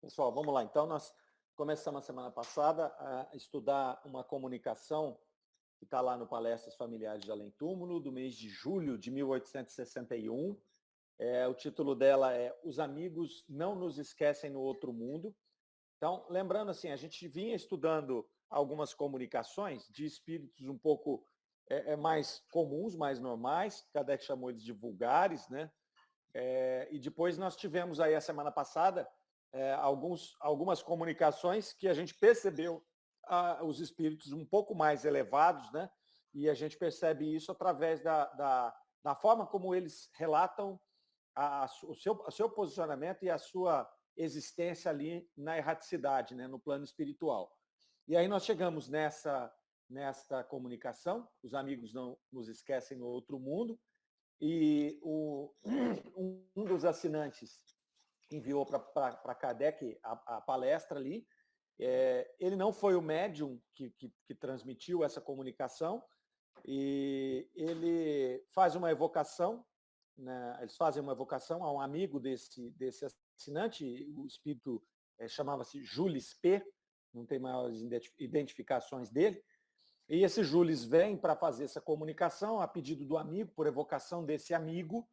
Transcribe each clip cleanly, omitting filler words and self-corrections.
Pessoal, vamos lá. Então, nós começamos a semana passada a estudar uma comunicação que está lá no Palestras Familiares de Além Túmulo, do mês de julho de 1861. O título dela é Os Amigos Não Nos Esquecem no Outro Mundo. Então, lembrando assim, a gente vinha estudando algumas comunicações de espíritos um pouco mais comuns, mais normais, Kardec chamou eles de vulgares, né? E depois nós tivemos aí a semana passada algumas comunicações que a gente percebeu os espíritos um pouco mais elevados, né? E a gente percebe isso através da forma como eles relatam o seu posicionamento e a sua existência ali na erraticidade, né? No plano espiritual. E aí nós chegamos nesta comunicação, os amigos não nos esquecem no outro mundo, e um dos assinantes enviou para Kardec a palestra ali. Ele não foi o médium que transmitiu essa comunicação, e ele faz uma evocação, né, eles fazem uma evocação a um amigo desse assinante, o espírito chamava-se Jules P., não tem maiores identificações dele, e esse Jules vem para fazer essa comunicação a pedido do amigo, por evocação desse amigo,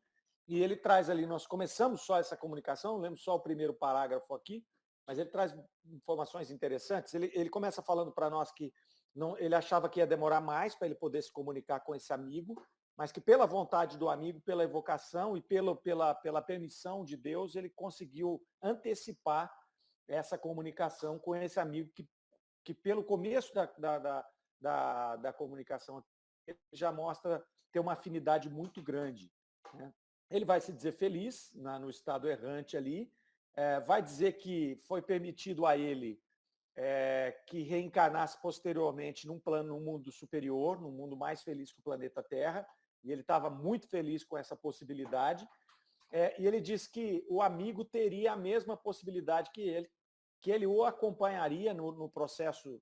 e ele traz ali, nós começamos só essa comunicação, lemos só o primeiro parágrafo aqui, mas ele traz informações interessantes. Ele começa falando para nós que ele achava que ia demorar mais para ele poder se comunicar com esse amigo, mas que pela vontade do amigo, pela evocação e pela permissão de Deus, ele conseguiu antecipar essa comunicação com esse amigo que pelo começo da comunicação ele já mostra ter uma afinidade muito grande, né? Ele vai se dizer feliz no estado errante ali, vai dizer que foi permitido a ele que reencarnasse posteriormente num mundo superior, num mundo mais feliz que o planeta Terra, e ele estava muito feliz com essa possibilidade, e ele diz que o amigo teria a mesma possibilidade que ele o acompanharia no processo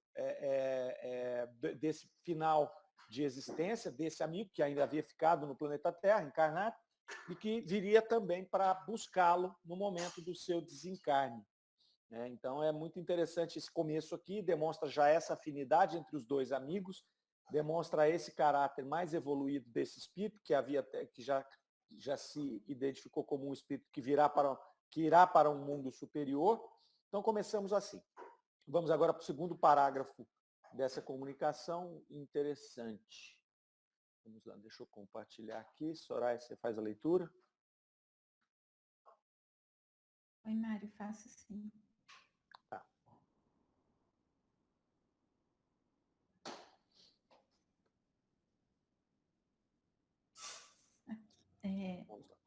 desse final de existência desse amigo, que ainda havia ficado no planeta Terra, encarnado, e que viria também para buscá-lo no momento do seu desencarne. Então é muito interessante esse começo aqui, demonstra já essa afinidade entre os dois amigos, demonstra esse caráter mais evoluído desse espírito, que já se identificou como um espírito que irá para um mundo superior. Então começamos assim. Vamos agora para o segundo parágrafo dessa comunicação interessante. Vamos lá, deixa eu compartilhar aqui. Soraya, você faz a leitura? Oi, Mário, faço sim. Tá. Vamos lá.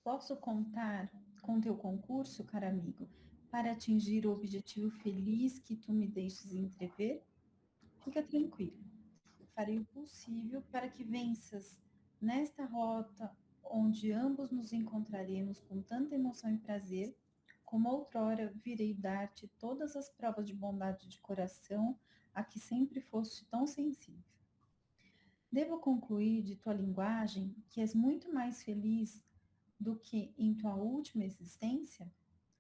Posso contar com teu concurso, caro amigo, para atingir o objetivo feliz que tu me deixes entrever? Fica tranquilo. Farei o possível para que venças nesta rota onde ambos nos encontraremos com tanta emoção e prazer, como outrora virei dar-te todas as provas de bondade de coração a que sempre foste tão sensível. Devo concluir de tua linguagem que és muito mais feliz do que em tua última existência?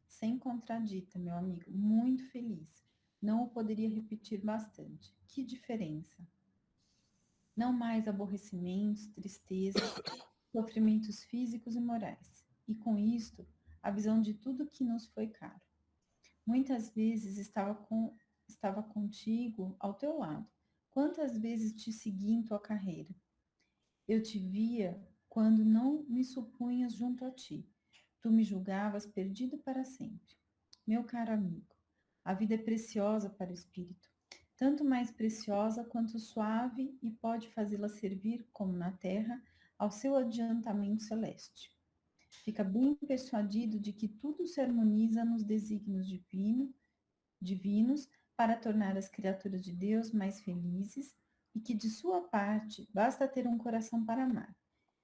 Sem contradita, meu amigo, muito feliz. Não o poderia repetir bastante. Que diferença! Não mais aborrecimentos, tristezas, sofrimentos físicos e morais. E com isto, a visão de tudo que nos foi caro. Muitas vezes estava contigo, ao teu lado. Quantas vezes te segui em tua carreira? Eu te via quando não me supunhas junto a ti. Tu me julgavas perdido para sempre. Meu caro amigo, a vida é preciosa para o espírito, tanto mais preciosa quanto suave e pode fazê-la servir, como na terra, ao seu adiantamento celeste. Fica bem persuadido de que tudo se harmoniza nos desígnios divinos para tornar as criaturas de Deus mais felizes e que, de sua parte, basta ter um coração para amar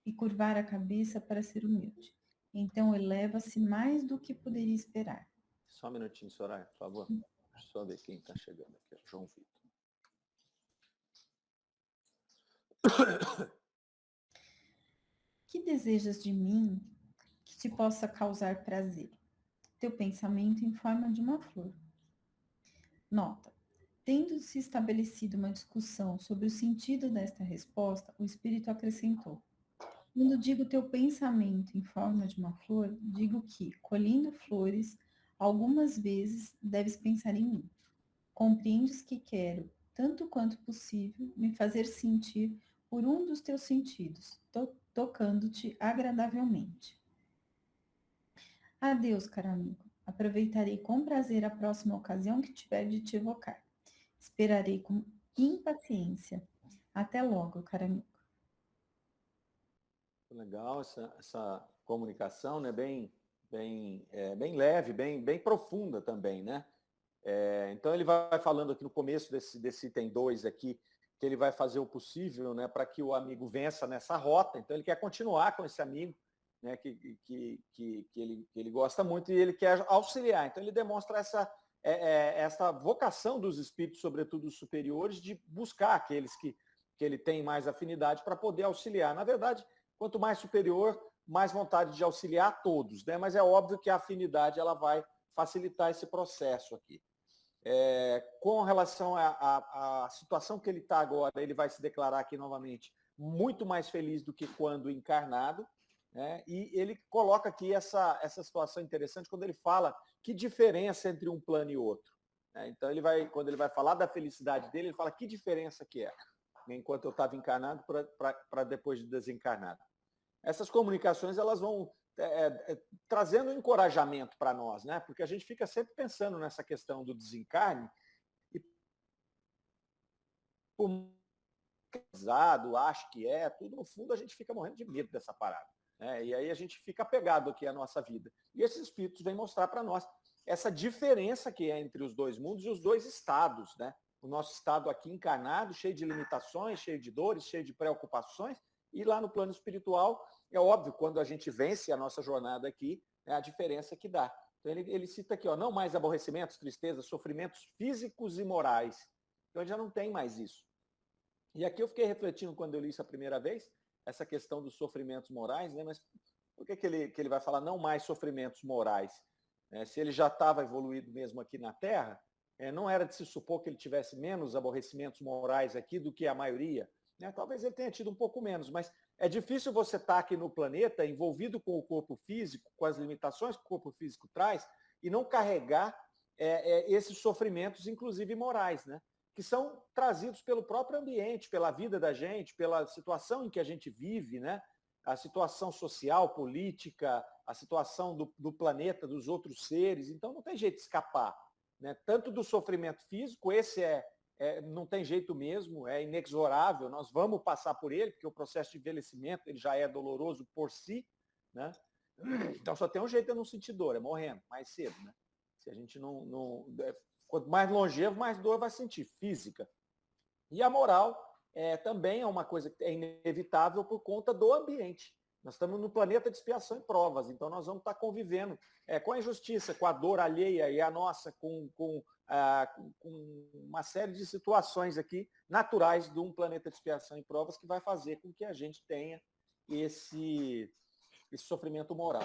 e curvar a cabeça para ser humilde. Então eleva-se mais do que poderia esperar. Só um minutinho, Soraya, por favor. Deixa eu só ver quem está chegando aqui. João Vitor. Que desejas de mim que te possa causar prazer? teu pensamento em forma de uma flor. Nota. Tendo se estabelecido uma discussão sobre o sentido desta resposta, o espírito acrescentou: quando digo teu pensamento em forma de uma flor, digo que, colhendo flores, algumas vezes deves pensar em mim. Compreendes que quero, tanto quanto possível, me fazer sentir por um dos teus sentidos, tocando-te agradavelmente. Adeus, caro amigo. Aproveitarei com prazer a próxima ocasião que tiver de te evocar. Esperarei com impaciência. Até logo, caro amigo. Legal essa comunicação, né? Bem leve, bem profunda também, né? Então ele vai falando aqui no começo desse item 2 aqui, que ele vai fazer o possível, né, para que o amigo vença nessa rota. Então ele quer continuar com esse amigo, né, que ele gosta muito e ele quer auxiliar. Então ele demonstra essa vocação dos espíritos, sobretudo os superiores, de buscar aqueles que ele tem mais afinidade para poder auxiliar. Na verdade, quanto mais superior, mais vontade de auxiliar todos, né? Mas é óbvio que a afinidade ela vai facilitar esse processo aqui. Com relação à situação que ele está agora, ele vai se declarar aqui novamente muito mais feliz do que quando encarnado, né? E ele coloca aqui essa situação interessante quando ele fala que diferença entre um plano e outro, né? Então quando ele vai falar da felicidade dele, ele fala que diferença que é, enquanto eu estava encarnado para depois de desencarnado. Essas comunicações elas vão trazendo um encorajamento para nós, né? Porque a gente fica sempre pensando nessa questão do desencarne e por pesado, acho que tudo no fundo a gente fica morrendo de medo dessa parada, né? E aí a gente fica apegado aqui à nossa vida. E esses espíritos vêm mostrar para nós essa diferença que é entre os dois mundos e os dois estados, né? O nosso estado aqui encarnado, cheio de limitações, cheio de dores, cheio de preocupações, e lá no plano espiritual, é óbvio, quando a gente vence a nossa jornada aqui, é a diferença que dá. Então ele cita aqui, não mais aborrecimentos, tristezas, sofrimentos físicos e morais. Então ele já não tem mais isso. E aqui eu fiquei refletindo quando eu li isso a primeira vez, essa questão dos sofrimentos morais, né? Mas por que ele vai falar não mais sofrimentos morais? Se ele já estava evoluído mesmo aqui na Terra, não era de se supor que ele tivesse menos aborrecimentos morais aqui do que a maioria, né? Talvez ele tenha tido um pouco menos, mas é difícil você estar aqui no planeta envolvido com o corpo físico, com as limitações que o corpo físico traz, e não carregar esses sofrimentos, inclusive morais, né? Que são trazidos pelo próprio ambiente, pela vida da gente, pela situação em que a gente vive, né? A situação social, política, a situação do planeta, dos outros seres. Então não tem jeito de escapar, né? Tanto do sofrimento físico, esse não tem jeito mesmo, é inexorável, nós vamos passar por ele, porque o processo de envelhecimento ele já é doloroso por si, né? Então só tem um jeito de não sentir dor, é morrendo, mais cedo, né? Se a gente quanto mais longevo, mais dor vai sentir, física. E a moral também é uma coisa que é inevitável por conta do ambiente. Nós estamos no planeta de expiação e provas, então nós vamos estar convivendo com a injustiça, com a dor alheia e a nossa, com uma série de situações aqui naturais de um planeta de expiação e provas que vai fazer com que a gente tenha esse sofrimento moral.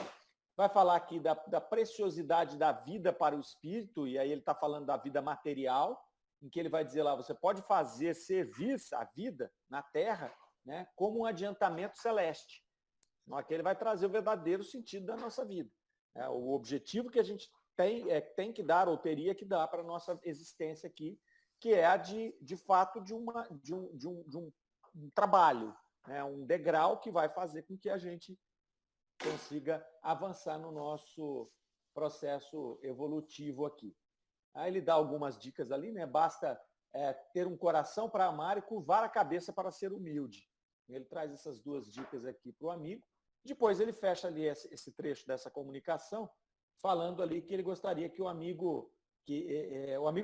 Vai falar aqui da preciosidade da vida para o espírito, e aí ele está falando da vida material, em que ele vai dizer lá, você pode fazer servir a vida na Terra, né, como um adiantamento celeste. Aqui ele vai trazer o verdadeiro sentido da nossa vida. O objetivo que a gente tem que dar, ou teria que dar para a nossa existência aqui, que é a de fato de um trabalho, né, um degrau que vai fazer com que a gente consiga avançar no nosso processo evolutivo aqui. Aí ele dá algumas dicas ali, né? Basta ter um coração para amar e curvar a cabeça para ser humilde. Ele traz essas duas dicas aqui para o amigo. Depois ele fecha ali esse trecho dessa comunicação, falando ali que ele gostaria que o amigo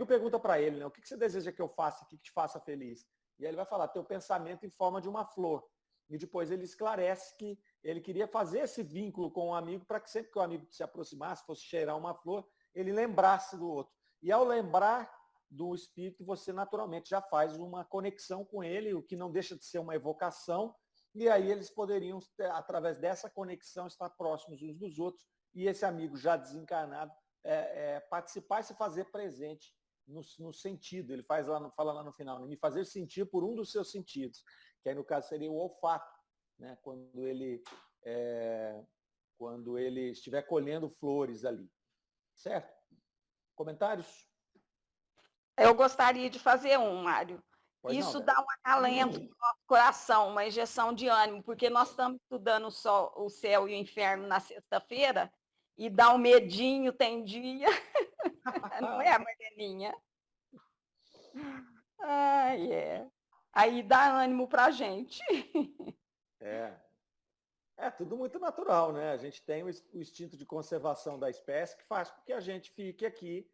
pergunta para ele, né? O que você deseja que eu faça, que te faça feliz? E aí ele vai falar, teu pensamento em forma de uma flor. E depois ele esclarece que ele queria fazer esse vínculo com o amigo para que sempre que o amigo se aproximasse, fosse cheirar uma flor, ele lembrasse do outro. E ao lembrar do espírito, você naturalmente já faz uma conexão com ele, o que não deixa de ser uma evocação, e aí eles poderiam, através dessa conexão, estar próximos uns dos outros, e esse amigo já desencarnado participar e se fazer presente no sentido. Ele fala lá no final, me fazer sentir por um dos seus sentidos, que aí no caso seria o olfato, né? Quando ele estiver colhendo flores ali. Certo? Comentários? Eu gostaria de fazer um, Mário. Pois Isso não, dá um acalento no nosso coração, uma injeção de ânimo, porque nós estamos estudando o céu e o inferno na sexta-feira, e dá um medinho, tem dia. Não é, Marleninha? Aí dá ânimo para a gente. É tudo muito natural, né? A gente tem o instinto de conservação da espécie que faz com que a gente fique aqui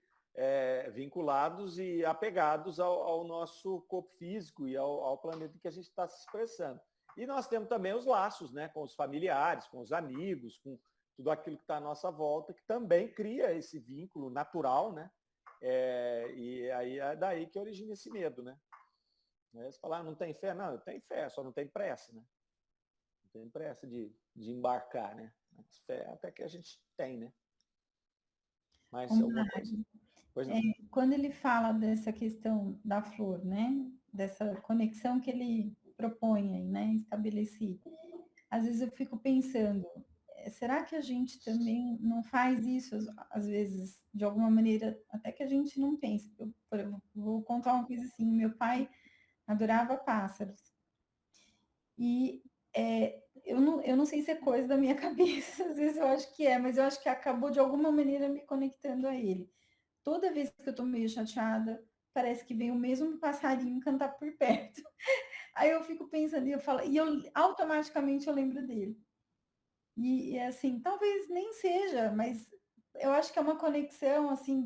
vinculados e apegados ao nosso corpo físico e ao planeta em que a gente está se expressando. E nós temos também os laços, né? Com os familiares, com os amigos, com tudo aquilo que está à nossa volta, que também cria esse vínculo natural, né? E aí é daí que origina esse medo, né? Você fala, não tem fé? Não, eu tenho fé, só não tem pressa, né? Tem pressa de embarcar, né? Mas fé até que a gente tem, né? Mas alguma coisa. Pois não. Quando ele fala dessa questão da flor, né? Dessa conexão que ele propõe aí, né? Estabelecer. Às vezes eu fico pensando, será que a gente também não faz isso, às vezes, de alguma maneira, até que a gente não pensa? Eu vou contar uma coisa assim, meu pai adorava pássaros. E eu não sei se é coisa da minha cabeça, às vezes eu acho que mas eu acho que acabou de alguma maneira me conectando a ele. Toda vez que eu tô meio chateada, parece que vem o mesmo passarinho cantar por perto. Aí eu fico pensando, e eu falo, e eu automaticamente eu lembro dele. E assim, talvez nem seja, mas eu acho que é uma conexão assim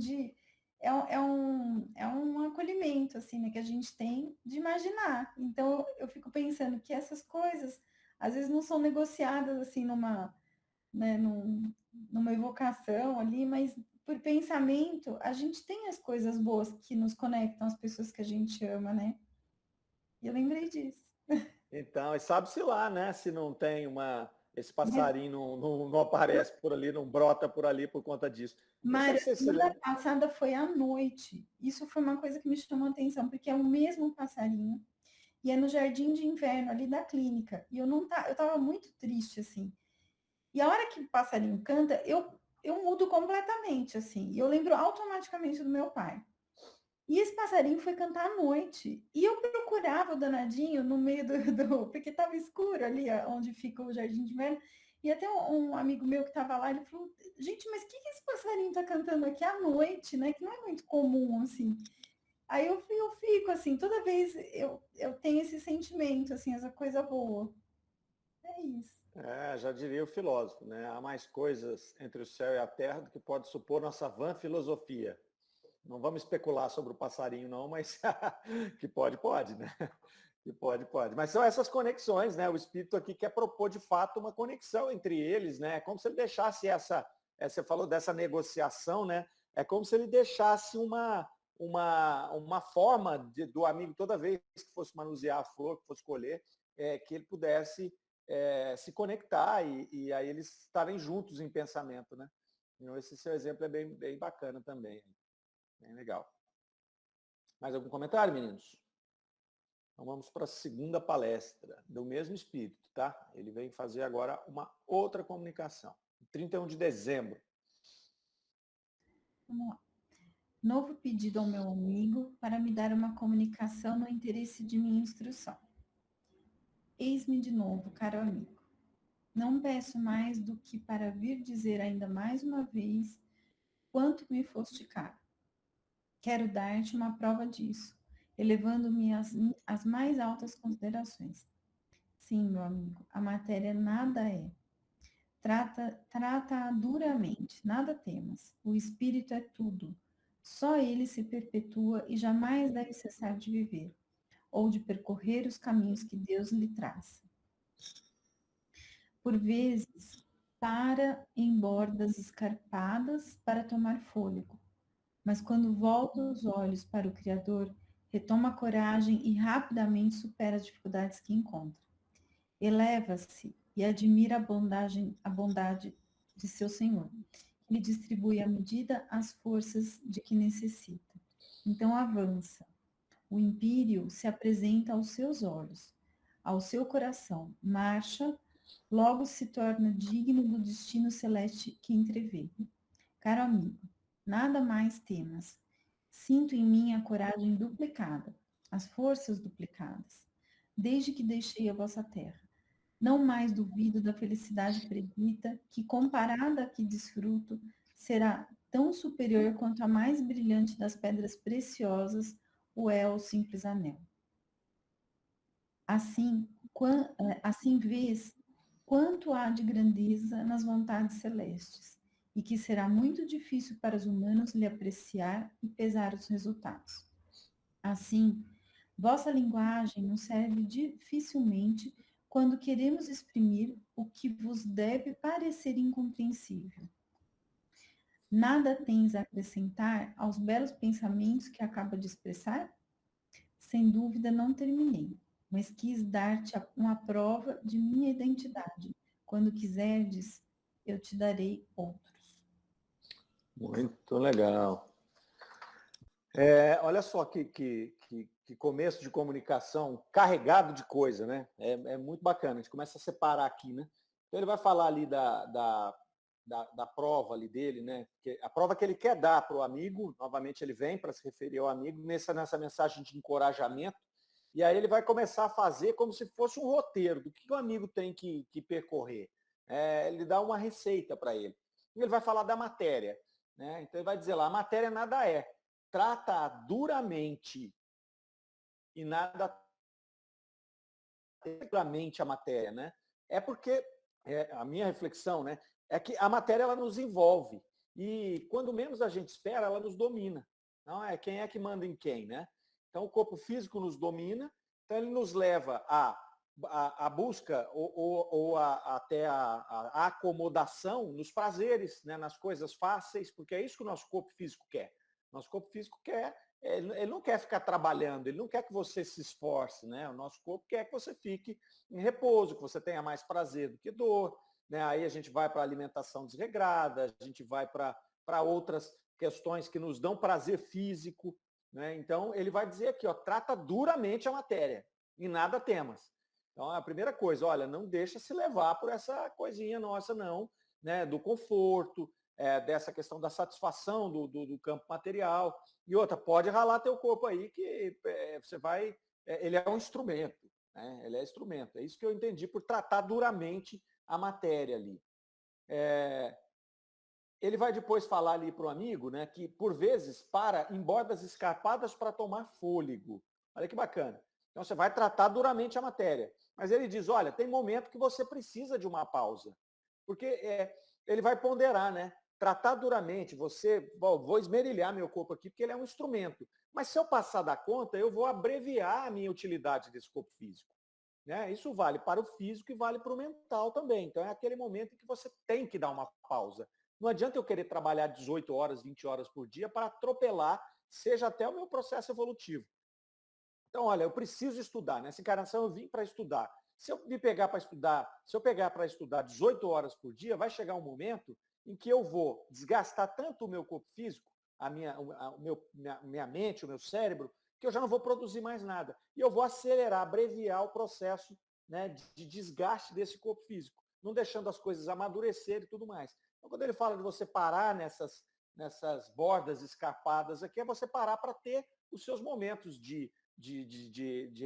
é um acolhimento assim, né, que a gente tem de imaginar. Então eu fico pensando que essas coisas às vezes não são negociadas assim numa evocação ali, mas por pensamento a gente tem as coisas boas que nos conectam às pessoas que a gente ama, né? E eu lembrei disso. Então, e sabe-se lá, né? Se não tem esse passarinho não aparece por ali, não brota por ali por conta disso. Não sei Mário, se a você se semana lembra. passada foi à noite. Isso foi uma coisa que me chamou a atenção, porque é o mesmo passarinho. E é no jardim de inverno, ali da clínica. E eu estava muito triste, assim. E a hora que o passarinho canta, eu mudo completamente, assim. E eu lembro automaticamente do meu pai. E esse passarinho foi cantar à noite. E eu procurava o danadinho no meio porque estava escuro ali, onde fica o jardim de inverno. E até um amigo meu que estava lá, ele falou, gente, mas o que esse passarinho está cantando aqui à noite, né? Que não é muito comum, assim. Aí eu fico, assim, toda vez eu tenho esse sentimento, assim, essa coisa boa. É isso. Já diria o filósofo, né? Há mais coisas entre o céu e a terra do que pode supor nossa vã filosofia. Não vamos especular sobre o passarinho, não, mas que pode, né? Que pode. Mas são essas conexões, né? O espírito aqui quer propor, de fato, uma conexão entre eles, né? É como se ele deixasse você falou dessa negociação, né? É como se ele deixasse uma forma do amigo, toda vez que fosse manusear a flor, que fosse colher, que ele pudesse se conectar e aí eles estarem juntos em pensamento, né? Então, esse seu exemplo é bem bacana também. Bem legal. Mais algum comentário, meninos? Então vamos para a segunda palestra, do mesmo espírito, tá? Ele vem fazer agora uma outra comunicação. 31 de dezembro. Vamos lá. Novo pedido ao meu amigo para me dar uma comunicação no interesse de minha instrução. Eis-me de novo, caro amigo. Não peço mais do que para vir dizer ainda mais uma vez quanto me foste caro. Quero dar-te uma prova disso, elevando-me às mais altas considerações. Sim, meu amigo, a matéria nada é. Trata-a duramente, nada temas. O espírito é tudo. Só ele se perpetua e jamais deve cessar de viver, ou de percorrer os caminhos que Deus lhe traça. Por vezes, para em bordas escarpadas para tomar fôlego, mas quando volta os olhos para o Criador, retoma a coragem e rapidamente supera as dificuldades que encontra. Eleva-se e admira a bondade de seu Senhor, que lhe distribui à medida as forças de que necessita. Então avança. O império se apresenta aos seus olhos, ao seu coração, marcha, logo se torna digno do destino celeste que entrevê. Caro amigo, nada mais temas. Sinto em mim a coragem duplicada, as forças duplicadas, desde que deixei a vossa terra. Não mais duvido da felicidade predita, que comparada a que desfruto, será tão superior quanto a mais brilhante das pedras preciosas, o é o simples anel. Assim vês quanto há de grandeza nas vontades celestes, e que será muito difícil para os humanos lhe apreciar e pesar os resultados. Assim, vossa linguagem nos serve dificilmente quando queremos exprimir o que vos deve parecer incompreensível. Nada tens a acrescentar aos belos pensamentos que acaba de expressar? Sem dúvida não terminei, mas quis dar-te uma prova de minha identidade. Quando quiserdes, eu te darei outros. Muito legal. Olha só que começo de comunicação carregado de coisa, né? É muito bacana. A gente começa a separar aqui, né? Então ele vai falar ali da prova ali dele, né? A prova que ele quer dar para o amigo, novamente ele vem para se referir ao amigo nessa mensagem de encorajamento, e aí ele vai começar a fazer como se fosse um roteiro do que o amigo tem que percorrer. Ele dá uma receita para ele. E ele vai falar da matéria, né? Então ele vai dizer lá, a matéria nada é. Trata duramente e nada duramente a matéria, né? É porque a minha reflexão, né, é que a matéria ela nos envolve e quando menos a gente espera, ela nos domina. Não é quem é que manda em quem, né? Então o corpo físico nos domina, então ele nos leva a busca ou até a acomodação nos prazeres, né, nas coisas fáceis, porque é isso que o nosso corpo físico quer. Nosso corpo físico ele não quer ficar trabalhando, ele não quer que você se esforce, né? O nosso corpo quer que você fique em repouso, que você tenha mais prazer do que dor, né? Aí a gente vai para a alimentação desregrada, a gente vai para outras questões que nos dão prazer físico, né? Então ele vai dizer aqui, ó, trata duramente a matéria e nada temas. Então a primeira coisa, olha, não deixa se levar por essa coisinha nossa não, né? Do conforto, dessa questão da satisfação do campo material. E outra, pode ralar teu corpo aí que você vai... ele é um instrumento, né? Ele é instrumento. É isso que eu entendi por tratar duramente a matéria ali. Ele vai depois falar ali para o amigo, né, que por vezes para em bordas escarpadas para tomar fôlego. Olha que bacana. Então você vai tratar duramente a matéria. Mas ele diz, olha, tem momento que você precisa de uma pausa. Porque ele vai ponderar, né? Tratar duramente, vou esmerilhar meu corpo aqui, porque ele é um instrumento. Mas se eu passar da conta, eu vou abreviar a minha utilidade desse corpo físico. Né? Isso vale para o físico e vale para o mental também. Então é aquele momento em que você tem que dar uma pausa. Não adianta eu querer trabalhar 18 horas, 20 horas por dia para atropelar, seja até o meu processo evolutivo. Então, olha, eu preciso estudar. Nessa encarnação eu vim para estudar. Se eu me pegar para estudar, se eu pegar para estudar 18 horas por dia, vai chegar um momento em que eu vou desgastar tanto o meu corpo físico, minha mente, o meu cérebro, que eu já não vou produzir mais nada. E eu vou acelerar, abreviar o processo, né, de desgaste desse corpo físico, não deixando as coisas amadurecer e tudo mais. Então, quando ele fala de você parar nessas bordas escarpadas aqui, é você parar para ter os seus momentos de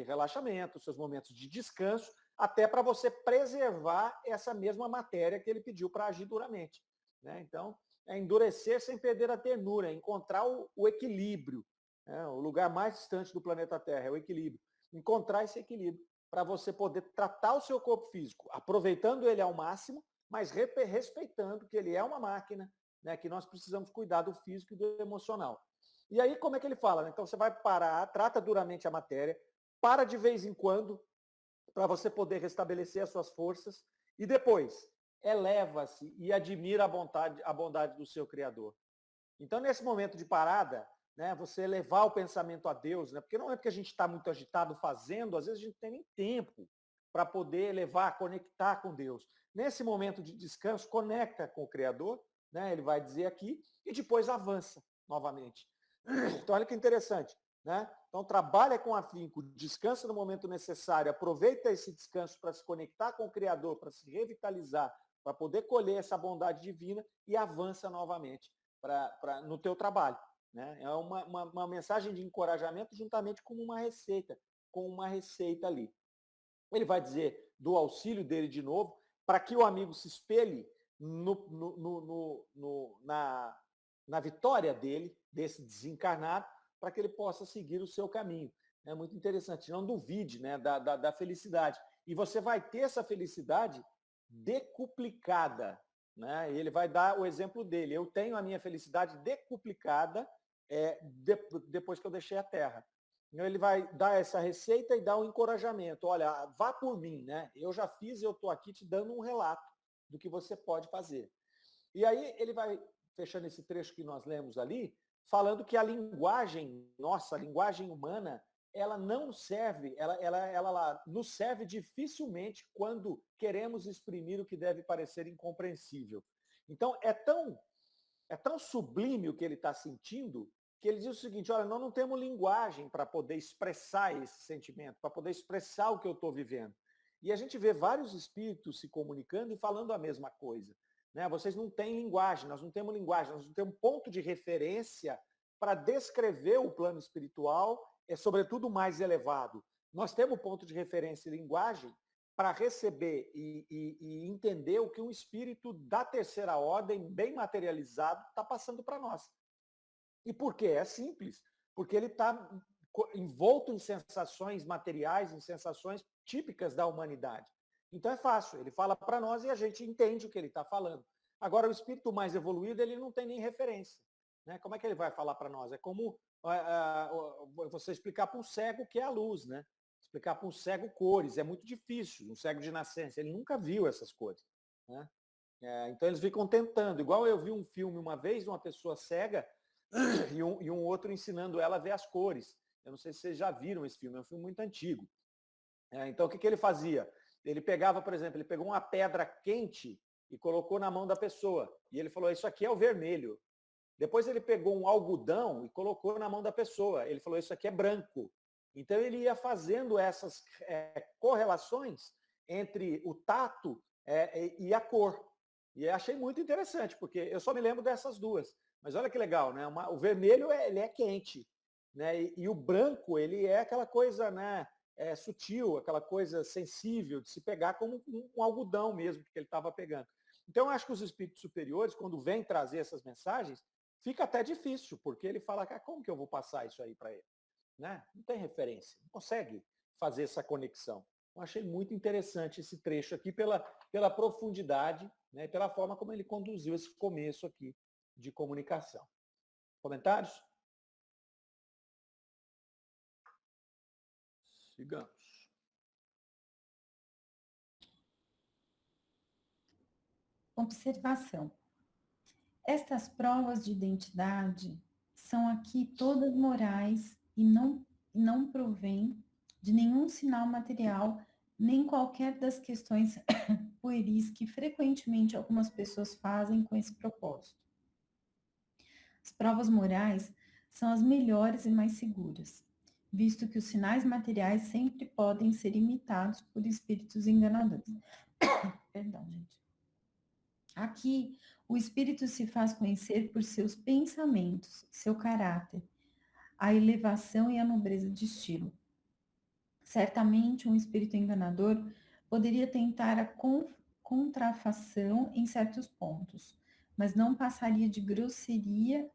relaxamento, os seus momentos de descanso, até para você preservar essa mesma matéria que ele pediu para agir duramente. Né? Então, é endurecer sem perder a ternura, é encontrar o equilíbrio. Né? O lugar mais distante do planeta Terra é o equilíbrio. Encontrar esse equilíbrio para você poder tratar o seu corpo físico, aproveitando ele ao máximo, mas respeitando que ele é uma máquina, né? Que nós precisamos cuidar do físico e do emocional. E aí, como é que ele fala? Então, você vai parar, trata duramente a matéria, para de vez em quando, para você poder restabelecer as suas forças, e depois, eleva-se e admira a bondade do seu Criador. Então, nesse momento de parada, né, você elevar o pensamento a Deus, né, porque não é porque a gente está muito agitado fazendo, às vezes a gente não tem nem tempo para poder elevar, conectar com Deus. Nesse momento de descanso, conecta com o Criador, né? Ele vai dizer aqui, e depois avança novamente. Então, olha que interessante, né? Então, trabalha com afinco, descansa no momento necessário, aproveita esse descanso para se conectar com o Criador, para se revitalizar, para poder colher essa bondade divina e avança novamente no teu trabalho. Né? É uma mensagem de encorajamento juntamente com uma receita ali. Ele vai dizer do auxílio dele de novo, para que o amigo se espelhe na vitória dele, desse desencarnado, para que ele possa seguir o seu caminho. É muito interessante. Não duvide, né, da felicidade. E você vai ter essa felicidade decuplicada. Né? E ele vai dar o exemplo dele. Eu tenho a minha felicidade decuplicada depois que eu deixei a Terra. Então, ele vai dar essa receita e dar um encorajamento. Olha, vá por mim, né? Eu já fiz e eu estou aqui te dando um relato do que você pode fazer. E aí ele vai fechando esse trecho que nós lemos ali, falando que a linguagem nossa, a linguagem humana, ela não serve, ela nos serve dificilmente quando queremos exprimir o que deve parecer incompreensível. Então, é tão sublime o que ele está sentindo, que ele diz o seguinte, olha, nós não temos linguagem para poder expressar esse sentimento, para poder expressar o que eu estou vivendo. E a gente vê vários espíritos se comunicando e falando a mesma coisa. Né? Vocês não têm linguagem, nós não temos linguagem, nós não temos ponto de referência para descrever o plano espiritual, sobretudo o mais elevado. Nós temos ponto de referência e linguagem para receber e entender o que um espírito da terceira ordem, bem materializado, está passando para nós. E por quê? É simples. Porque ele está envolto em sensações materiais, em sensações típicas da humanidade. Então é fácil. Ele fala para nós e a gente entende o que ele está falando. Agora, o espírito mais evoluído, ele não tem nem referência. Né? Como é que ele vai falar para nós? É como você explicar para um cego o que é a luz, né? Explicar para um cego cores, é muito difícil, um cego de nascença, ele nunca viu essas cores. Né? Então eles ficam tentando, igual eu vi um filme uma vez de uma pessoa cega e um outro ensinando ela a ver as cores. Eu não sei se vocês já viram esse filme, é um filme muito antigo. Então o que ele fazia? Ele pegava, por exemplo, ele pegou uma pedra quente e colocou na mão da pessoa, e ele falou, isso aqui é o vermelho. Depois ele pegou um algodão e colocou na mão da pessoa, ele falou, isso aqui é branco. Então, ele ia fazendo essas correlações entre o tato e a cor. E eu achei muito interessante, porque eu só me lembro dessas duas. Mas olha que legal, né? O vermelho ele é quente, né? E o branco, ele é aquela coisa, né, sutil, aquela coisa sensível, de se pegar como um algodão mesmo que ele estava pegando. Então, eu acho que os espíritos superiores, quando vêm trazer essas mensagens, fica até difícil, porque ele fala, como que eu vou passar isso aí para ele? Né? Não tem referência, não consegue fazer essa conexão. Eu achei muito interessante esse trecho aqui pela profundidade, né, e pela forma como ele conduziu esse começo aqui de comunicação. Comentários? Sigamos. Observação. Estas provas de identidade são aqui todas morais e não provêm de nenhum sinal material, nem qualquer das questões pueris que frequentemente algumas pessoas fazem com esse propósito. As provas morais são as melhores e mais seguras, visto que os sinais materiais sempre podem ser imitados por espíritos enganadores. Perdão, gente. Aqui, o espírito se faz conhecer por seus pensamentos, seu caráter, a elevação e a nobreza de estilo. Certamente, um espírito enganador poderia tentar a contrafação em certos pontos, mas não passaria de grosseira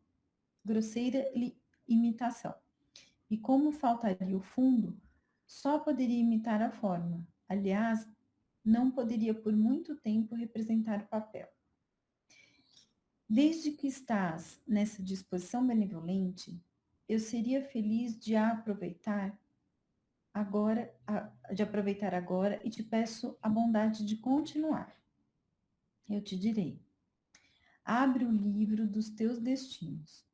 imitação. E como faltaria o fundo, só poderia imitar a forma. Aliás, não poderia por muito tempo representar o papel. Desde que estás nessa disposição benevolente, eu seria feliz de aproveitar agora e te peço a bondade de continuar. Eu te direi: abre o livro dos teus destinos.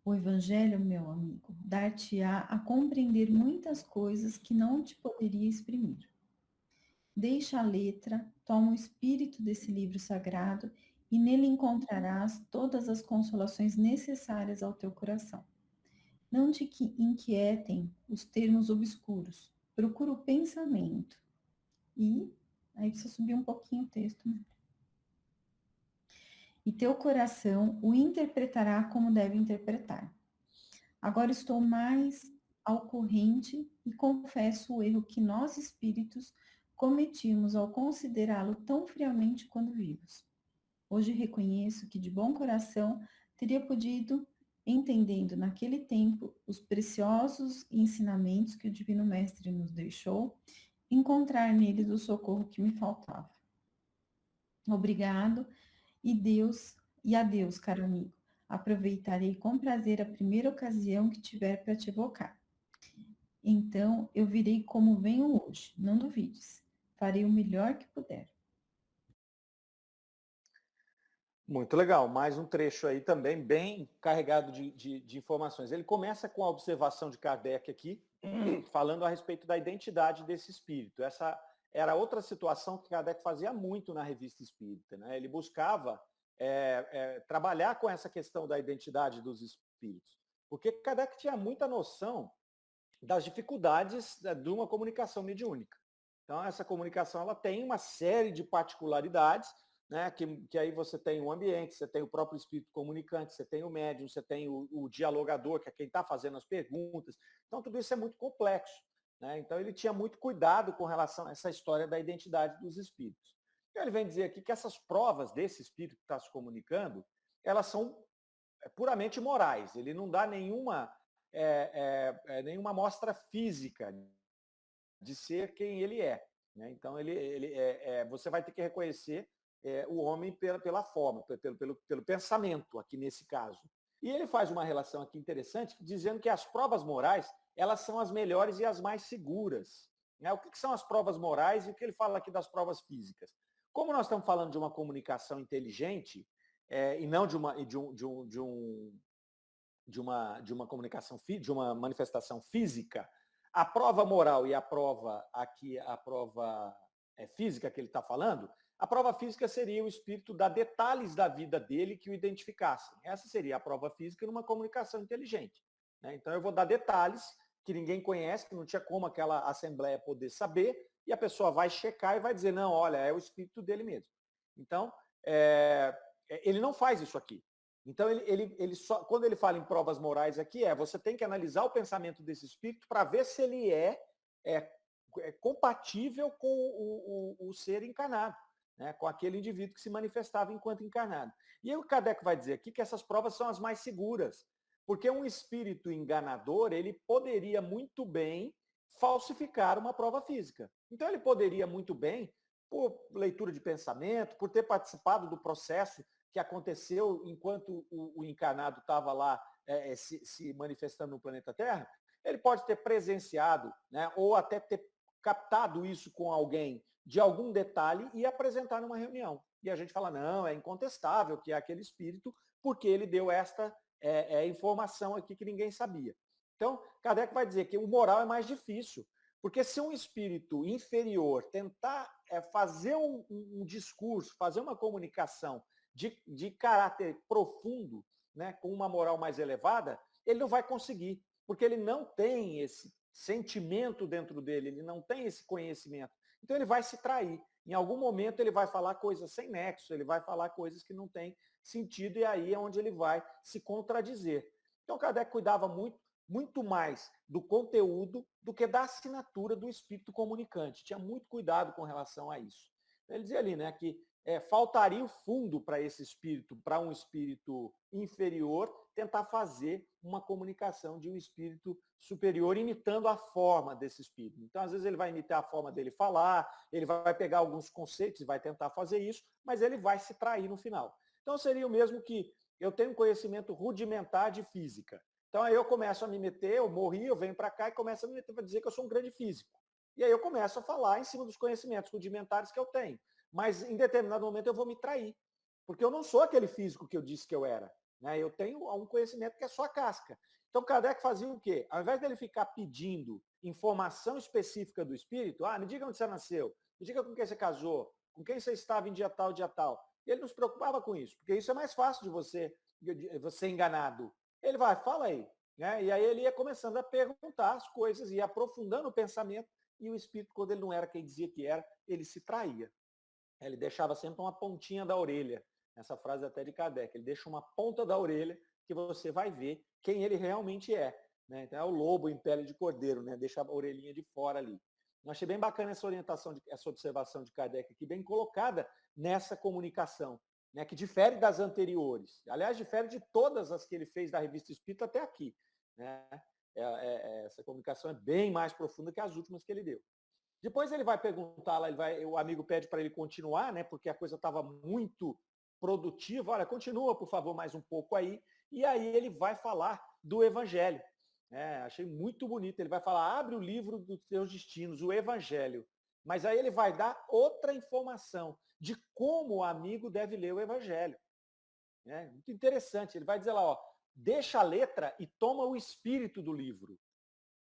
O Evangelho, meu amigo, dar-te-á a compreender muitas coisas que não te poderia exprimir. Deixa a letra, toma o espírito desse livro sagrado e nele encontrarás todas as consolações necessárias ao teu coração. Não te inquietem os termos obscuros, procura o pensamento. E, aí precisa subir um pouquinho o texto, né? E teu coração o interpretará como deve interpretar. Agora estou mais ao corrente e confesso o erro que nós espíritos cometimos ao considerá-lo tão friamente quando vivos. Hoje reconheço que de bom coração teria podido, entendendo naquele tempo os preciosos ensinamentos que o Divino Mestre nos deixou, encontrar neles o socorro que me faltava. Obrigado e a Deus, caro amigo. Aproveitarei com prazer a primeira ocasião que tiver para te evocar. Então, eu virei como venho hoje, não duvides. Farei o melhor que puder. Muito legal, mais um trecho aí também bem carregado de informações. Ele começa com a observação de Kardec aqui, falando a respeito da identidade desse espírito. Essa era outra situação que Kardec fazia muito na Revista Espírita, né? Ele buscava trabalhar com essa questão da identidade dos espíritos, porque Kardec tinha muita noção das dificuldades de uma comunicação mediúnica. Então, essa comunicação ela tem uma série de particularidades, né, que aí você tem o ambiente, você tem o próprio espírito comunicante, você tem o médium, você tem o dialogador, que é quem está fazendo as perguntas. Então, tudo isso é muito complexo, né? Então, ele tinha muito cuidado com relação a essa história da identidade dos espíritos. Então, ele vem dizer aqui que essas provas desse espírito que está se comunicando, elas são puramente morais. Ele não dá nenhuma amostra física de ser quem ele é, né? Então, você vai ter que reconhecer o homem pela forma, pelo pensamento, aqui nesse caso. E ele faz uma relação aqui interessante, dizendo que as provas morais, elas são as melhores e as mais seguras, né? O que são as provas morais e o que ele fala aqui das provas físicas? Como nós estamos falando de uma comunicação inteligente, e não de uma comunicação, de uma manifestação física, a prova moral e a prova física que ele está falando, a prova física seria o espírito dar detalhes da vida dele que o identificassem. Essa seria a prova física numa comunicação inteligente, né? Então eu vou dar detalhes que ninguém conhece, que não tinha como aquela assembleia poder saber, e a pessoa vai checar e vai dizer, não, olha, é o espírito dele mesmo. Então, ele não faz isso aqui. Então, ele só, quando ele fala em provas morais aqui, você tem que analisar o pensamento desse espírito para ver se ele é compatível com o ser encarnado, né? Com aquele indivíduo que se manifestava enquanto encarnado. E aí o Kardec vai dizer aqui que essas provas são as mais seguras, porque um espírito enganador, ele poderia muito bem falsificar uma prova física. Então, ele poderia muito bem, por leitura de pensamento, por ter participado do processo que aconteceu enquanto o encarnado estava lá se manifestando no planeta Terra, ele pode ter presenciado, né, ou até ter captado isso com alguém de algum detalhe e apresentar numa reunião. E a gente fala, não, é incontestável que é aquele espírito, porque ele deu esta informação aqui que ninguém sabia. Então, Kardec vai dizer que o moral é mais difícil, porque se um espírito inferior tentar fazer um discurso, fazer uma comunicação de caráter profundo, né, com uma moral mais elevada, ele não vai conseguir, porque ele não tem esse sentimento dentro dele, ele não tem esse conhecimento. Então ele vai se trair. Em algum momento ele vai falar coisas sem nexo, ele vai falar coisas que não têm sentido, e aí é onde ele vai se contradizer. Então Kardec cuidava muito mais do conteúdo do que da assinatura do espírito comunicante. Tinha muito cuidado com relação a isso. Ele dizia ali, né, que faltaria o fundo para esse espírito, para um espírito inferior, tentar fazer uma comunicação de um espírito superior, imitando a forma desse espírito. Então, às vezes, ele vai imitar a forma dele falar, ele vai pegar alguns conceitos e vai tentar fazer isso, mas ele vai se trair no final. Então, seria o mesmo que eu tenho um conhecimento rudimentar de física. Então, aí eu começo a me meter, eu morri, eu venho para cá e começo a me meter para dizer que eu sou um grande físico. E aí eu começo a falar em cima dos conhecimentos rudimentares que eu tenho. Mas em determinado momento eu vou me trair, porque eu não sou aquele físico que eu disse que eu era, né? Eu tenho um conhecimento que é só a casca. Então Kardec fazia o quê? Ao invés dele ficar pedindo informação específica do espírito, me diga onde você nasceu, me diga com quem você casou, com quem você estava em dia tal, Ele não se preocupava com isso, porque isso é mais fácil de você enganado. Ele vai, fala aí. Né? E aí ele ia começando a perguntar as coisas, ia aprofundando o pensamento, e o espírito, quando ele não era quem dizia que era, ele se traía. Ele deixava sempre uma pontinha da orelha. Essa frase até de Kardec. Ele deixa uma ponta da orelha que você vai ver quem ele realmente é. Né? Então é o lobo em pele de cordeiro, né? Deixa a orelhinha de fora ali. Eu achei bem bacana essa orientação, essa observação de Kardec aqui, bem colocada nessa comunicação, né? Que difere das anteriores. Aliás, difere de todas as que ele fez da Revista Espírita até aqui. Né? Essa comunicação é bem mais profunda que as últimas que ele deu. Depois ele vai perguntar lá, o amigo pede para ele continuar, né? Porque a coisa estava muito produtiva. Olha, continua, por favor, mais um pouco aí. E aí ele vai falar do Evangelho. Achei muito bonito. Ele vai falar, abre o livro dos teus destinos, o Evangelho. Mas aí ele vai dar outra informação de como o amigo deve ler o Evangelho. Muito interessante. Ele vai dizer lá, ó, deixa a letra e toma o espírito do livro.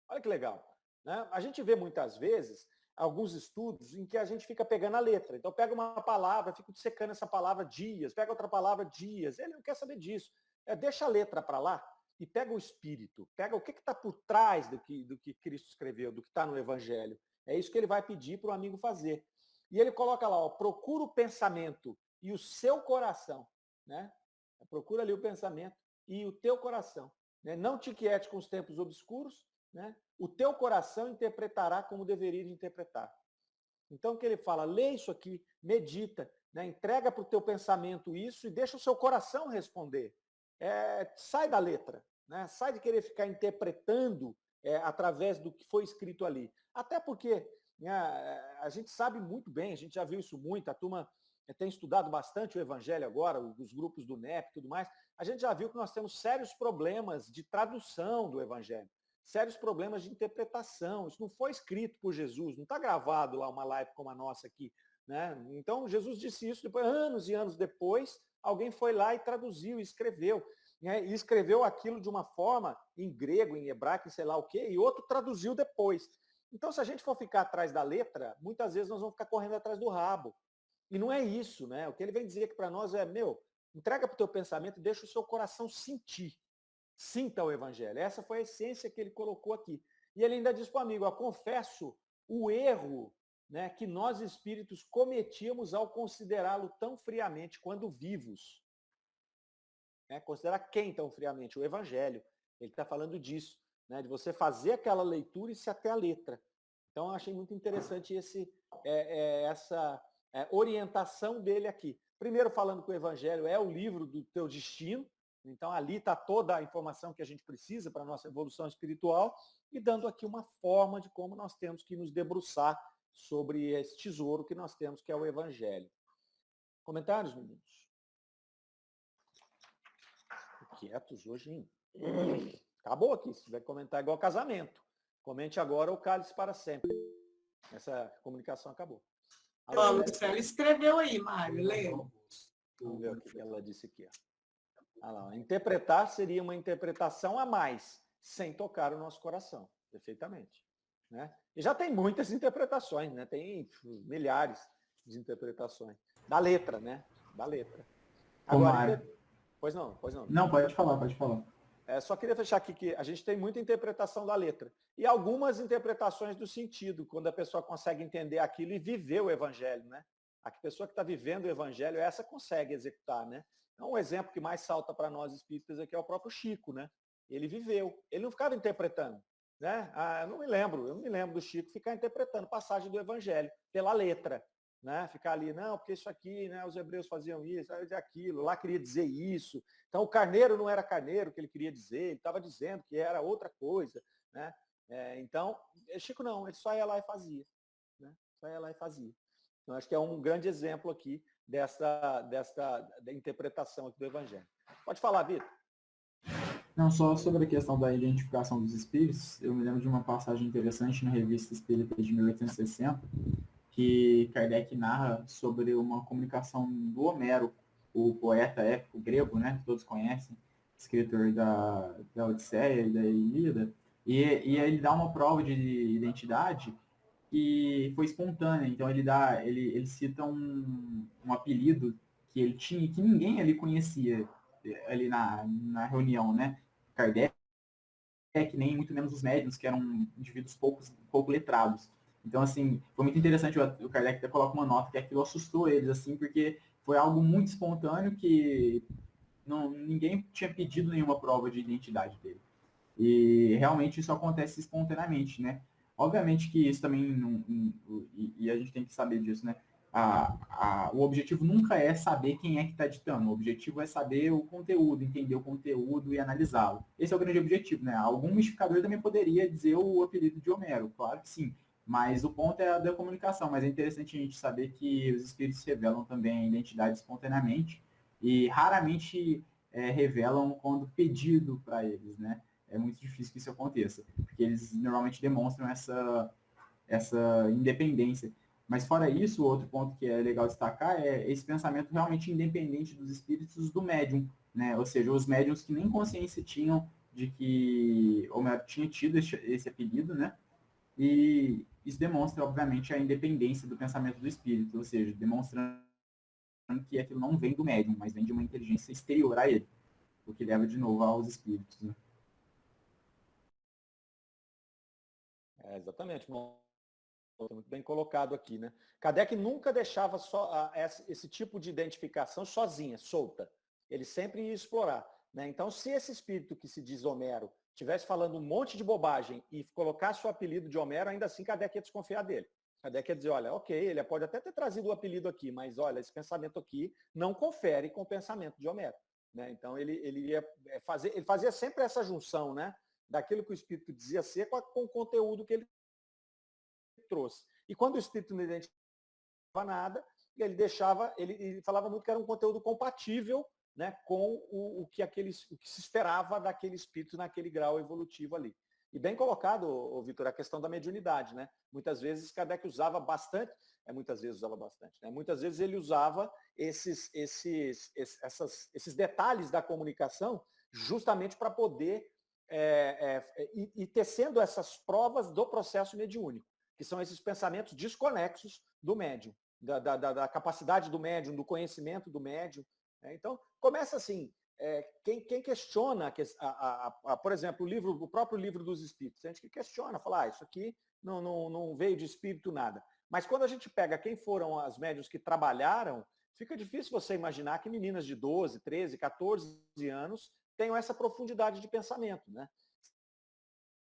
Olha que legal. Né? A gente vê muitas vezes alguns estudos em que a gente fica pegando a letra. Então pega uma palavra, fica dissecando essa palavra dias, pega outra palavra dias. Ele não quer saber disso. Deixa a letra para lá e pega o espírito. Pega o que está por trás do que Cristo escreveu, do que está no Evangelho. É isso que ele vai pedir para o amigo fazer. E ele coloca lá, ó, procura o pensamento e o seu coração. Né? Procura ali o pensamento e o teu coração. Né? Não te quiete com os tempos obscuros, né? O teu coração interpretará como deveria interpretar. Então, o que ele fala? Lê isso aqui, medita, né? Entrega para o teu pensamento isso e deixa o seu coração responder. Sai da letra, né? Sai de querer ficar interpretando através do que foi escrito ali. Até porque a gente sabe muito bem, a gente já viu isso muito, a turma tem estudado bastante o Evangelho agora, os grupos do NEP e tudo mais, a gente já viu que nós temos sérios problemas de tradução do Evangelho. Sérios problemas de interpretação. Isso não foi escrito por Jesus, não está gravado lá uma live como a nossa aqui. Né? Então, Jesus disse isso, depois, anos e anos depois, alguém foi lá e traduziu, e escreveu. Né? E escreveu aquilo de uma forma, em grego, em hebraico, em sei lá o quê, e outro traduziu depois. Então, se a gente for ficar atrás da letra, muitas vezes nós vamos ficar correndo atrás do rabo. E não é isso, né? O que ele vem dizer aqui para nós é, entrega para o teu pensamento e deixa o seu coração sentir. Sinta o Evangelho. Essa foi a essência que ele colocou aqui. E ele ainda diz para o amigo, confesso o erro, né, que nós espíritos cometíamos ao considerá-lo tão friamente quando vivos. Considerar quem tão friamente? O Evangelho. Ele está falando disso, né, de você fazer aquela leitura e se até a letra. Então, eu achei muito interessante essa orientação dele aqui. Primeiro, falando que o Evangelho é o livro do teu destino. Então, ali está toda a informação que a gente precisa para a nossa evolução espiritual e dando aqui uma forma de como nós temos que nos debruçar sobre esse tesouro que nós temos, que é o Evangelho. Comentários, meninos? Quietos hoje, hein? Acabou aqui. Se tiver que comentar igual casamento. Comente agora ou cale-se para sempre. Essa comunicação acabou. A Lucélia escreveu aí, Mário. Lê. Vamos ver o que ela disse aqui. Interpretar seria uma interpretação a mais, sem tocar o nosso coração, perfeitamente. Né? E já tem muitas interpretações, né? Tem milhares de interpretações. Da letra, né? Da letra. Agora, pois não. Não, pode falar. Só queria fechar aqui que a gente tem muita interpretação da letra. E algumas interpretações do sentido, quando a pessoa consegue entender aquilo e viver o Evangelho, né? A pessoa que está vivendo o Evangelho, essa consegue executar, né? Então, um exemplo que mais salta para nós espíritas aqui é o próprio Chico, né? Ele viveu, ele não ficava interpretando, né? Eu não me lembro do Chico ficar interpretando passagem do Evangelho pela letra, né? Ficar ali, não, porque isso aqui, né? Os hebreus faziam isso, aquilo, lá queria dizer isso. Então, o carneiro não era carneiro que ele queria dizer, ele estava dizendo que era outra coisa, né? Então, Chico não, ele só ia lá e fazia, né? Só ia lá e fazia. Então, acho que é um grande exemplo aqui da interpretação aqui do Evangelho. Pode falar, Vitor. Não, só sobre a questão da identificação dos espíritos, eu me lembro de uma passagem interessante na Revista Espírita de 1860, que Kardec narra sobre uma comunicação do Homero, o poeta épico grego, né, que todos conhecem, escritor da Odisseia e da Ilíada, e ele dá uma prova de identidade que foi espontânea. Então ele cita um apelido que ele tinha, que ninguém ali conhecia ali na reunião, né? Kardec, nem muito menos os médiuns, que eram indivíduos pouco letrados. Então, assim, foi muito interessante, o Kardec até coloca uma nota que aquilo assustou eles, assim, porque foi algo muito espontâneo que ninguém tinha pedido nenhuma prova de identidade dele. E realmente isso acontece espontaneamente, né? Obviamente que isso também, e a gente tem que saber disso, né? O objetivo nunca é saber quem é que está ditando, o objetivo é saber o conteúdo, entender o conteúdo e analisá-lo. Esse é o grande objetivo, né? Algum mistificador também poderia dizer o apelido de Homero, claro que sim, mas o ponto é a da comunicação, mas é interessante a gente saber que os espíritos revelam também a identidade espontaneamente e raramente revelam quando pedido para eles, né? É muito difícil que isso aconteça, porque eles normalmente demonstram essa independência. Mas fora isso, outro ponto que é legal destacar é esse pensamento realmente independente dos espíritos do médium, né? Ou seja, os médiums que nem consciência tinham de que Homero tinha tido esse apelido, né? E isso demonstra, obviamente, a independência do pensamento do espírito, ou seja, demonstrando que aquilo não vem do médium, mas vem de uma inteligência exterior a ele, o que leva de novo aos espíritos, né? Exatamente, muito bem colocado aqui, né? Kardec nunca deixava só esse tipo de identificação sozinha, solta. Ele sempre ia explorar, né? Então, se esse espírito que se diz Homero estivesse falando um monte de bobagem e colocasse o apelido de Homero, ainda assim Kardec ia desconfiar dele. Kardec ia dizer, olha, ok, ele pode até ter trazido o apelido aqui, mas olha, esse pensamento aqui não confere com o pensamento de Homero, né? Então, ele fazia sempre essa junção, né? Daquilo que o espírito dizia ser com o conteúdo que ele trouxe. E quando o espírito não identificava nada, ele falava muito que era um conteúdo compatível, né, com o que se esperava daquele espírito naquele grau evolutivo ali. E bem colocado, Vitor, a questão da mediunidade, né? Muitas vezes Kardec usava bastante, muitas vezes ele usava esses detalhes da comunicação justamente para poder ir tecendo essas provas do processo mediúnico, que são esses pensamentos desconexos do médium, da capacidade do médium, do conhecimento do médium. Então, começa assim, quem questiona, por exemplo, o próprio livro dos Espíritos, tem gente que questiona, fala, isso aqui não veio de espírito nada. Mas quando a gente pega quem foram as médiuns que trabalharam, fica difícil você imaginar que meninas de 12, 13, 14 anos tenham essa profundidade de pensamento, né?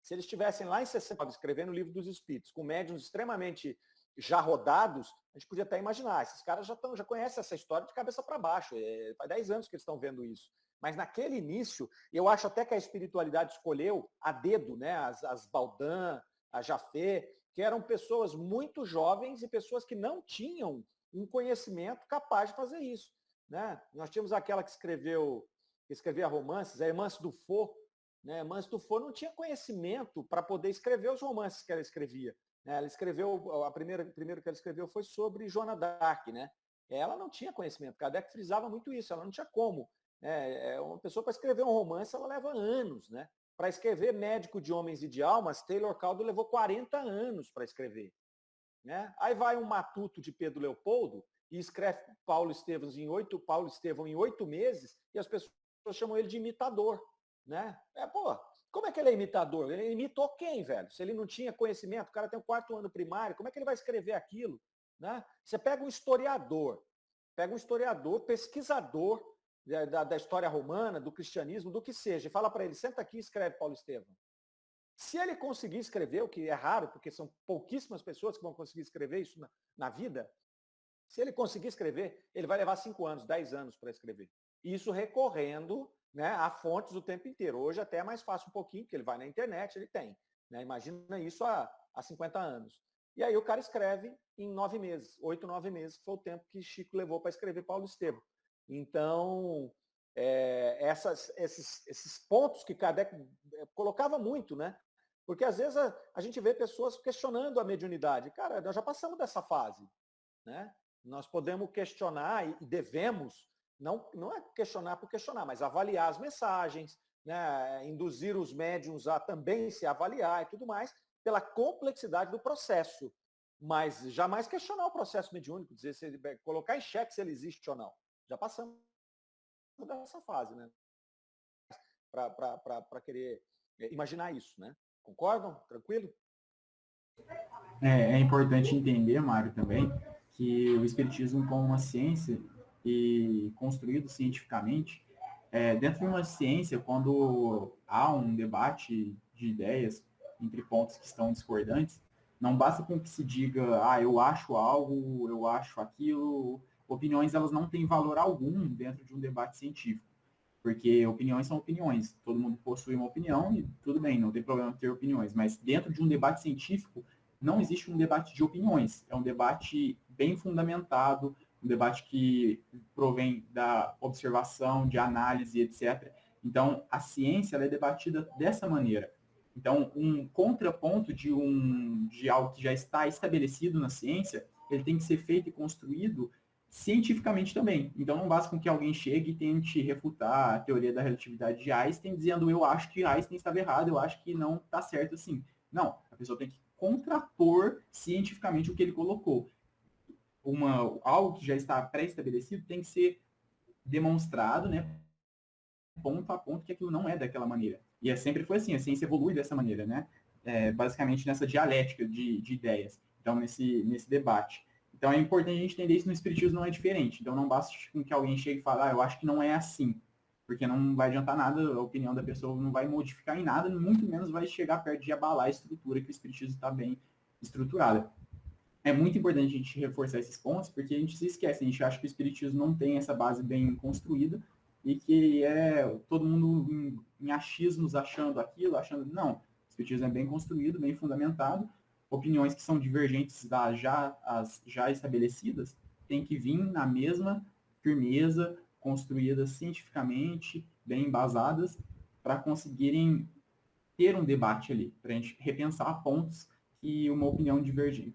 Se eles estivessem lá em 69 escrevendo o livro dos Espíritos, com médiuns extremamente já rodados, a gente podia até imaginar, esses caras já conhecem essa história de cabeça para baixo, faz 10 anos que eles estão vendo isso. Mas naquele início, eu acho até que a espiritualidade escolheu a dedo, né, as Baldin, a Jafé, que eram pessoas muito jovens e pessoas que não tinham um conhecimento capaz de fazer isso, né? Nós tínhamos aquela que escrevia romances, a Hermance Dufour, né? Hermance Dufour não tinha conhecimento para poder escrever os romances que ela escrevia. Ela escreveu, primeiro que ela escreveu foi sobre Joana d'Arc, né? Ela não tinha conhecimento, Kardec frisava muito isso, ela não tinha como. Uma pessoa para escrever um romance, ela leva anos, né? Para escrever Médico de Homens e de Almas, Taylor Caldwell levou 40 anos para escrever, né? Aí vai um matuto de Pedro Leopoldo e escreve Paulo Estevão em 8 meses e as pessoas chamam ele de imitador, né? Como é que ele é imitador? Ele imitou quem, velho? Se ele não tinha conhecimento, o cara tem o 4º ano primário, como é que ele vai escrever aquilo? Né? Você pega um historiador, pesquisador da história romana, do cristianismo, do que seja, e fala para ele, senta aqui e escreve Paulo Estevão. Se ele conseguir escrever, o que é raro, porque são pouquíssimas pessoas que vão conseguir escrever isso na vida, se ele conseguir escrever, ele vai levar 5 anos, 10 anos para escrever. Isso recorrendo, né, a fontes o tempo inteiro. Hoje até é mais fácil um pouquinho, porque ele vai na internet, ele tem. Né? Imagina isso há 50 anos. E aí o cara escreve em 9 meses, 8, 9 meses, que foi o tempo que Chico levou para escrever Paulo Estevão. Então, esses pontos que Kardec colocava muito, né? Porque às vezes a gente vê pessoas questionando a mediunidade. Cara, nós já passamos dessa fase, né? Nós podemos questionar e devemos, não é questionar por questionar, mas avaliar as mensagens, né? Induzir os médiuns a também se avaliar e tudo mais, pela complexidade do processo. Mas jamais questionar o processo mediúnico, colocar em xeque se ele existe ou não. Já passamos dessa fase, né? Para querer imaginar isso, né? Concordam? Tranquilo? É importante entender, Mário, também, que o Espiritismo, como uma ciência e construído cientificamente, dentro de uma ciência, quando há um debate de ideias entre pontos que estão discordantes, não basta com que se diga, eu acho algo, eu acho aquilo. Opiniões, elas não têm valor algum dentro de um debate científico, porque opiniões são opiniões. Todo mundo possui uma opinião e tudo bem, não tem problema ter opiniões, mas dentro de um debate científico, não existe um debate de opiniões, é um debate bem fundamentado, um debate que provém da observação, de análise, etc. Então, a ciência ela é debatida dessa maneira. Então, um contraponto de algo que já está estabelecido na ciência, ele tem que ser feito e construído cientificamente também. Então, não basta com que alguém chegue e tente refutar a teoria da relatividade de Einstein, dizendo eu acho que Einstein estava errado, eu acho que não está certo assim. Não, a pessoa tem que contrapor cientificamente o que ele colocou. Algo que já está pré-estabelecido tem que ser demonstrado, né, ponto a ponto, que aquilo não é daquela maneira. E sempre foi assim, a ciência evolui dessa maneira, né? Basicamente nessa dialética de ideias. Então, nesse debate. Então, é importante a gente entender isso no Espiritismo, não é diferente. Então, não basta com que alguém chegue e fale, eu acho que não é assim. Porque não vai adiantar nada, a opinião da pessoa não vai modificar em nada, muito menos vai chegar perto de abalar a estrutura, que o Espiritismo está bem estruturada. É muito importante a gente reforçar esses pontos, porque a gente se esquece, a gente acha que o Espiritismo não tem essa base bem construída, e que todo mundo em achismos achando aquilo, achando... Não, o Espiritismo é bem construído, bem fundamentado, opiniões que são divergentes das já estabelecidas têm que vir na mesma firmeza, construídas cientificamente, bem embasadas, para conseguirem ter um debate ali, para a gente repensar pontos que uma opinião divergente,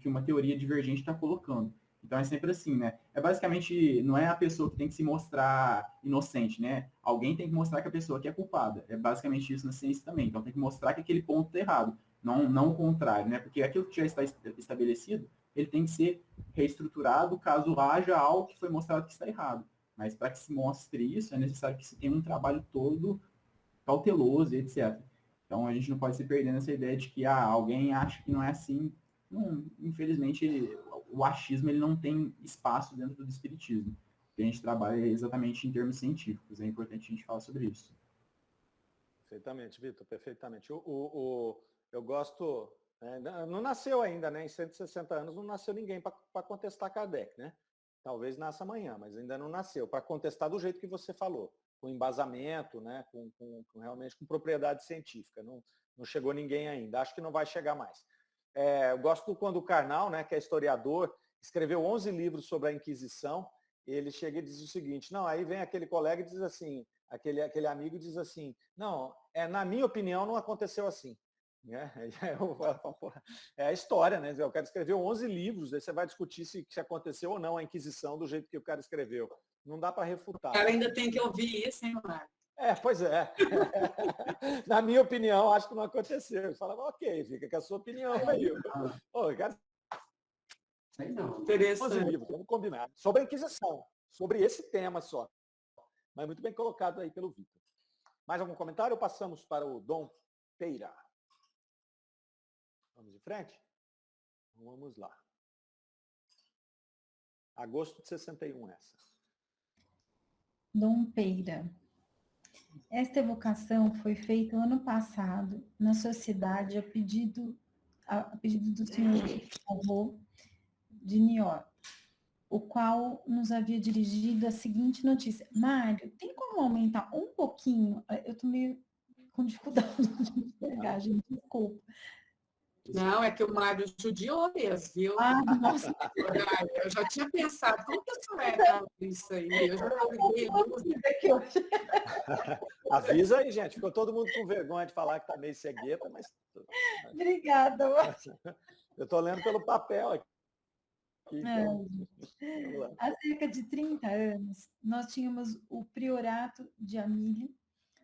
que uma teoria divergente está colocando. Então é sempre assim, né? Basicamente, não é a pessoa que tem que se mostrar inocente, né? Alguém tem que mostrar que a pessoa que é culpada. É basicamente isso na ciência também. Então tem que mostrar que aquele ponto está errado, não o contrário, né? Porque aquilo que já está estabelecido, ele tem que ser reestruturado caso haja algo que foi mostrado que está errado. Mas para que se mostre isso, é necessário que se tenha um trabalho todo cauteloso, etc. Então a gente não pode se perder nessa ideia de que alguém acha que não é assim. Não, infelizmente, o achismo ele não tem espaço dentro do espiritismo. A gente trabalha exatamente em termos científicos. É importante a gente falar sobre isso. Perfeitamente, Vitor, perfeitamente. Eu gosto... não nasceu ainda, né? Em 160 anos não nasceu ninguém para contestar Kardec, né? Talvez nasça amanhã, mas ainda não nasceu. Para contestar do jeito que você falou, com embasamento, né? Realmente com propriedade científica. Não chegou ninguém ainda. Acho que não vai chegar mais. Eu gosto quando o Karnal, né, que é historiador, escreveu 11 livros sobre a Inquisição. Ele chega e diz o seguinte, não, aí vem aquele colega e diz assim, aquele amigo diz assim, não, na minha opinião não aconteceu assim. É a história, né? Eu quero escrever 11 livros, aí você vai discutir se aconteceu ou não a Inquisição do jeito que o cara escreveu. Não dá para refutar. O cara ainda tem que ouvir isso, hein, Marcos? Pois é. Na minha opinião, acho que não aconteceu. Eu falava, ok, fica com a sua opinião aí. Cara, não. Interessante. livros, vamos combinar. Sobre a Inquisição, sobre esse tema só. Mas muito bem colocado aí pelo Vitor. Mais algum comentário ou passamos para o Dom Peira? Vamos em frente? Vamos lá. Agosto de 61, essa. Dom Peira. Esta evocação foi feita ano passado na sociedade a pedido do senhor Avô de New York, o qual nos havia dirigido a seguinte notícia. Mário, tem como aumentar um pouquinho? Eu estou meio com dificuldade de enxergar, gente, desculpa. Não, é que o Mário judiou mesmo, viu? Nossa. Eu já tinha pensado, como que a senhora dá isso aí? Eu já liguei aqui hoje. Avisa aí, gente. Ficou todo mundo com vergonha de falar que está meio cegueta, mas... Obrigada. Eu estou lendo pelo papel aqui. Então, há cerca de 30 anos, nós tínhamos o priorato de Amílio,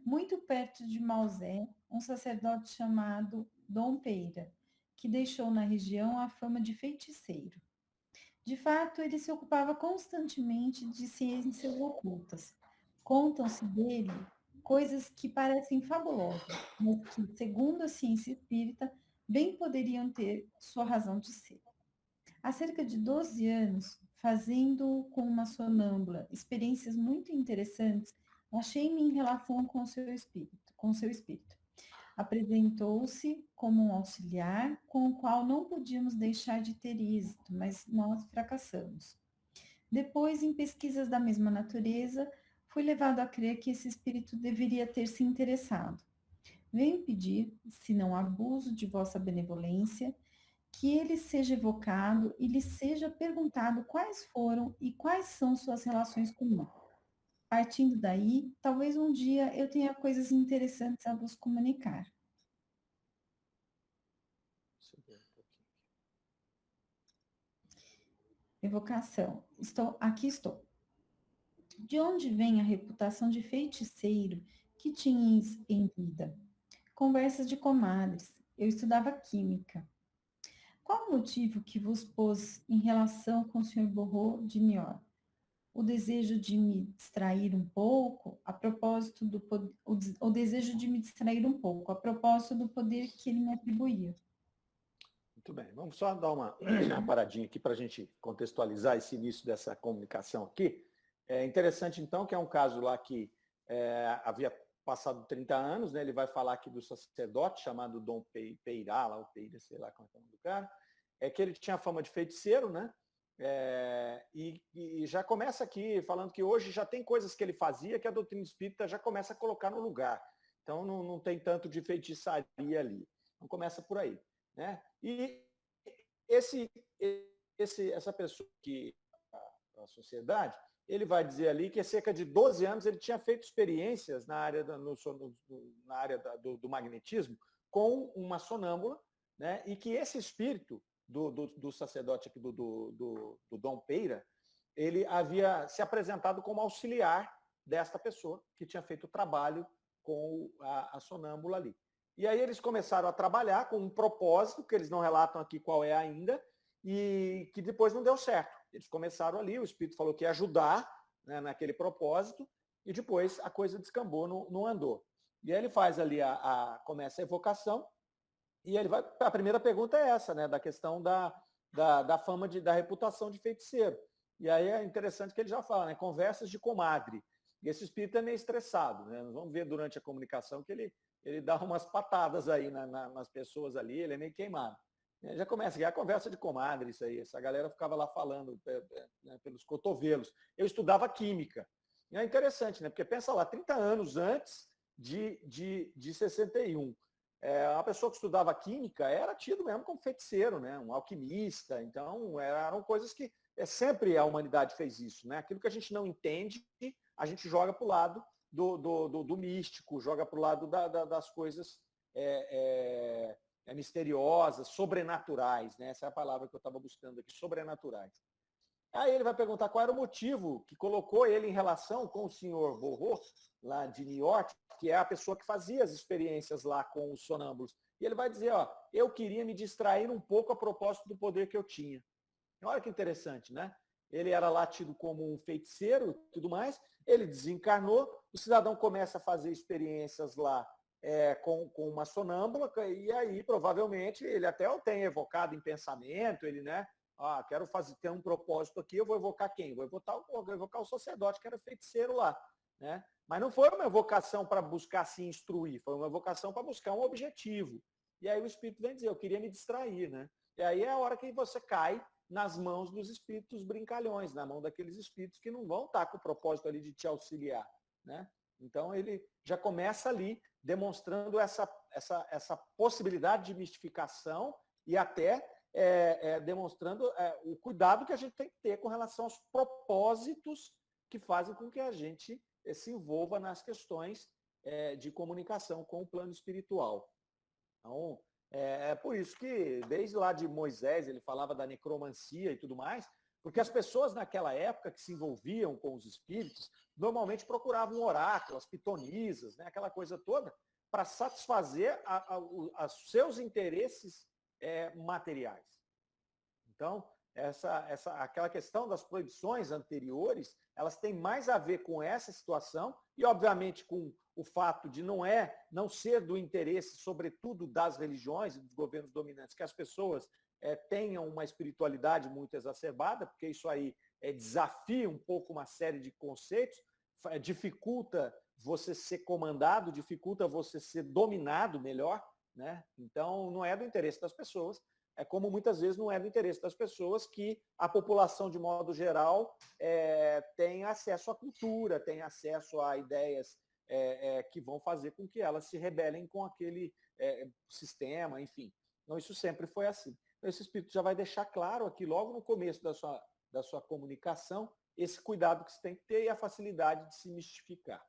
muito perto de Mausé, um sacerdote chamado Dom Peira, que deixou na região a fama de feiticeiro. De fato, ele se ocupava constantemente de ciências ocultas. Contam-se dele coisas que parecem fabulosas, mas que, segundo a ciência espírita, bem poderiam ter sua razão de ser. Há cerca de 12 anos, fazendo com uma sonâmbula experiências muito interessantes, achei-me em relação com seu espírito. Apresentou-se como um auxiliar com o qual não podíamos deixar de ter êxito, mas nós fracassamos. Depois, em pesquisas da mesma natureza, fui levado a crer que esse espírito deveria ter se interessado. Venho pedir, se não abuso de vossa benevolência, que ele seja evocado e lhe seja perguntado quais foram e quais são suas relações comigo. Partindo daí, talvez um dia eu tenha coisas interessantes a vos comunicar. Evocação. Aqui estou. De onde vem a reputação de feiticeiro que tinhas em vida? Conversas de comadres. Eu estudava química. Qual o motivo que vos pôs em relação com o Sr. Borro de Niort? O desejo de me distrair um pouco, a propósito do o desejo de me distrair um pouco, a propósito do poder que ele me atribuía. Muito bem, vamos só dar uma paradinha aqui para a gente contextualizar esse início dessa comunicação aqui. É interessante, então, que é um caso lá que havia passado 30 anos, né? Ele vai falar aqui do sacerdote chamado Dom Peirá, lá o Peira, sei lá como é o nome do cara, que ele tinha fama de feiticeiro, né? E já começa aqui falando que hoje já tem coisas que ele fazia que a doutrina espírita já começa a colocar no lugar. Então não tem tanto de feitiçaria ali. Então começa por aí, né? E essa pessoa que a sociedade, ele vai dizer ali que há cerca de 12 anos ele tinha feito experiências na área, na área do magnetismo com uma sonâmbula, né? E que esse espírito do sacerdote aqui, do Dom Peira, ele havia se apresentado como auxiliar desta pessoa que tinha feito o trabalho com a sonâmbula ali. E aí eles começaram a trabalhar com um propósito, que eles não relatam aqui qual é ainda, e que depois não deu certo. Eles começaram ali, o espírito falou que ia ajudar, né, naquele propósito, e depois a coisa descambou, não andou. E aí ele faz ali, começa a evocação, e ele vai. A primeira pergunta é essa, né? Da questão da fama, da reputação de feiticeiro. E aí é interessante que ele já fala, né? Conversas de comadre. E esse espírito é meio estressado, né? Nós vamos ver durante a comunicação que ele dá umas patadas aí nas pessoas ali, ele é meio queimado. Já começa, já é a conversa de comadre, isso aí. Essa galera ficava lá falando, né, pelos cotovelos. Eu estudava química. E é interessante, né? Porque pensa lá, 30 anos antes de 61. A pessoa que estudava química era tido mesmo como feiticeiro, né? Um alquimista. Então, eram coisas que sempre a humanidade fez isso, né? Aquilo que a gente não entende, a gente joga para o lado do místico, joga para o lado das coisas misteriosas, sobrenaturais, né? Essa é a palavra que eu estava buscando aqui, sobrenaturais. Aí ele vai perguntar qual era o motivo que colocou ele em relação com o senhor Borro, lá de New York, que é a pessoa que fazia as experiências lá com os sonâmbulos. E ele vai dizer, eu queria me distrair um pouco a propósito do poder que eu tinha. Olha que interessante, né? Ele era lá tido como um feiticeiro e tudo mais, ele desencarnou, o cidadão começa a fazer experiências lá com uma sonâmbula, e aí provavelmente ele até o tem evocado em pensamento, ele, né? Quero ter um propósito aqui, eu vou evocar quem? Vou evocar o sacerdote, que era feiticeiro lá, né? Mas não foi uma evocação para buscar se instruir, foi uma evocação para buscar um objetivo. E aí o espírito vem dizer, eu queria me distrair, né? E aí é a hora que você cai nas mãos dos espíritos brincalhões, na mão daqueles espíritos que não vão estar com o propósito ali de te auxiliar, né? Então ele já começa ali demonstrando essa possibilidade de mistificação e até demonstrando o cuidado que a gente tem que ter com relação aos propósitos que fazem com que a gente se envolva nas questões de comunicação com o plano espiritual. Então, é por isso que, desde lá de Moisés, ele falava da necromancia e tudo mais, porque as pessoas naquela época que se envolviam com os espíritos, normalmente procuravam um oráculo, as pitonisas, né, aquela coisa toda, para satisfazer os seus interesses materiais. Então, aquela questão das proibições anteriores, elas têm mais a ver com essa situação e, obviamente, com o fato de não ser do interesse, sobretudo das religiões e dos governos dominantes, que as pessoas tenham uma espiritualidade muito exacerbada, porque isso aí desafia um pouco uma série de conceitos, dificulta você ser comandado, dificulta você ser dominado melhor, né? Então, não é do interesse das pessoas, como muitas vezes não é do interesse das pessoas que a população, de modo geral, tem acesso à cultura, tem acesso a ideias que vão fazer com que elas se rebelem com aquele sistema, enfim. Então, isso sempre foi assim. Então, esse espírito já vai deixar claro aqui, logo no começo da sua comunicação, esse cuidado que você tem que ter e a facilidade de se mistificar.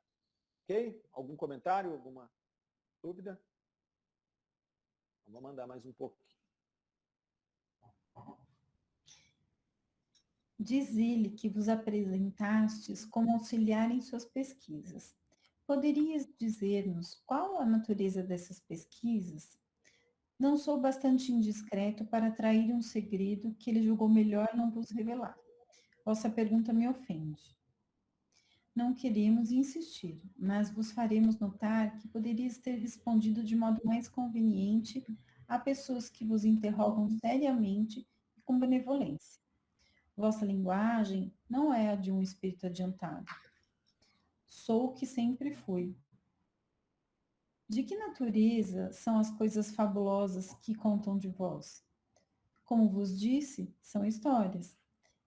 Ok? Algum comentário, alguma dúvida? Vou mandar mais um pouquinho. Diz ele que vos apresentastes como auxiliar em suas pesquisas. Poderias dizer-nos qual a natureza dessas pesquisas? Não sou bastante indiscreto para trair um segredo que ele julgou melhor não vos revelar. Vossa pergunta me ofende. Não queremos insistir, mas vos faremos notar que poderias ter respondido de modo mais conveniente a pessoas que vos interrogam seriamente e com benevolência. Vossa linguagem não é a de um espírito adiantado. Sou o que sempre fui. De que natureza são as coisas fabulosas que contam de vós? Como vos disse, são histórias.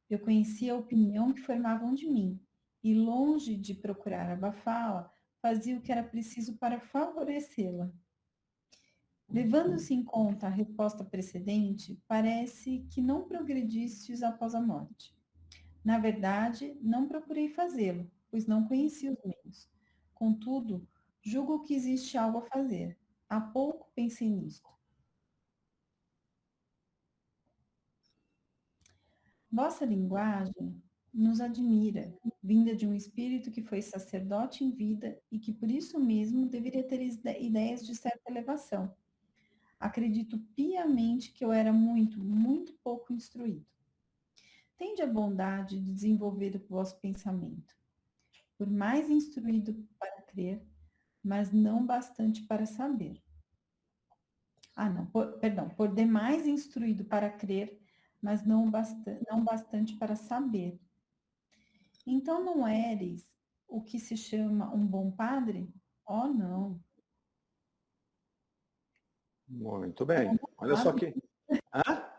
Eu conhecia a opinião que formavam de mim, e longe de procurar abafá-la, fazia o que era preciso para favorecê-la. Levando-se em conta a resposta precedente, parece que não progredistes após a morte. Na verdade, não procurei fazê-lo, pois não conhecia os meios. Contudo, julgo que existe algo a fazer. Há pouco pensei nisto. Vossa linguagem nos admira, vinda de um espírito que foi sacerdote em vida e que por isso mesmo deveria ter ideias de certa elevação. Acredito piamente que eu era muito, muito pouco instruído. Tende a bondade de desenvolver o vosso pensamento. Por mais instruído para crer, mas não bastante para saber. Por demais instruído para crer, mas não bastante para saber. Então não eres o que se chama um bom padre? Oh, não. Muito bem. Olha só aqui. Hã?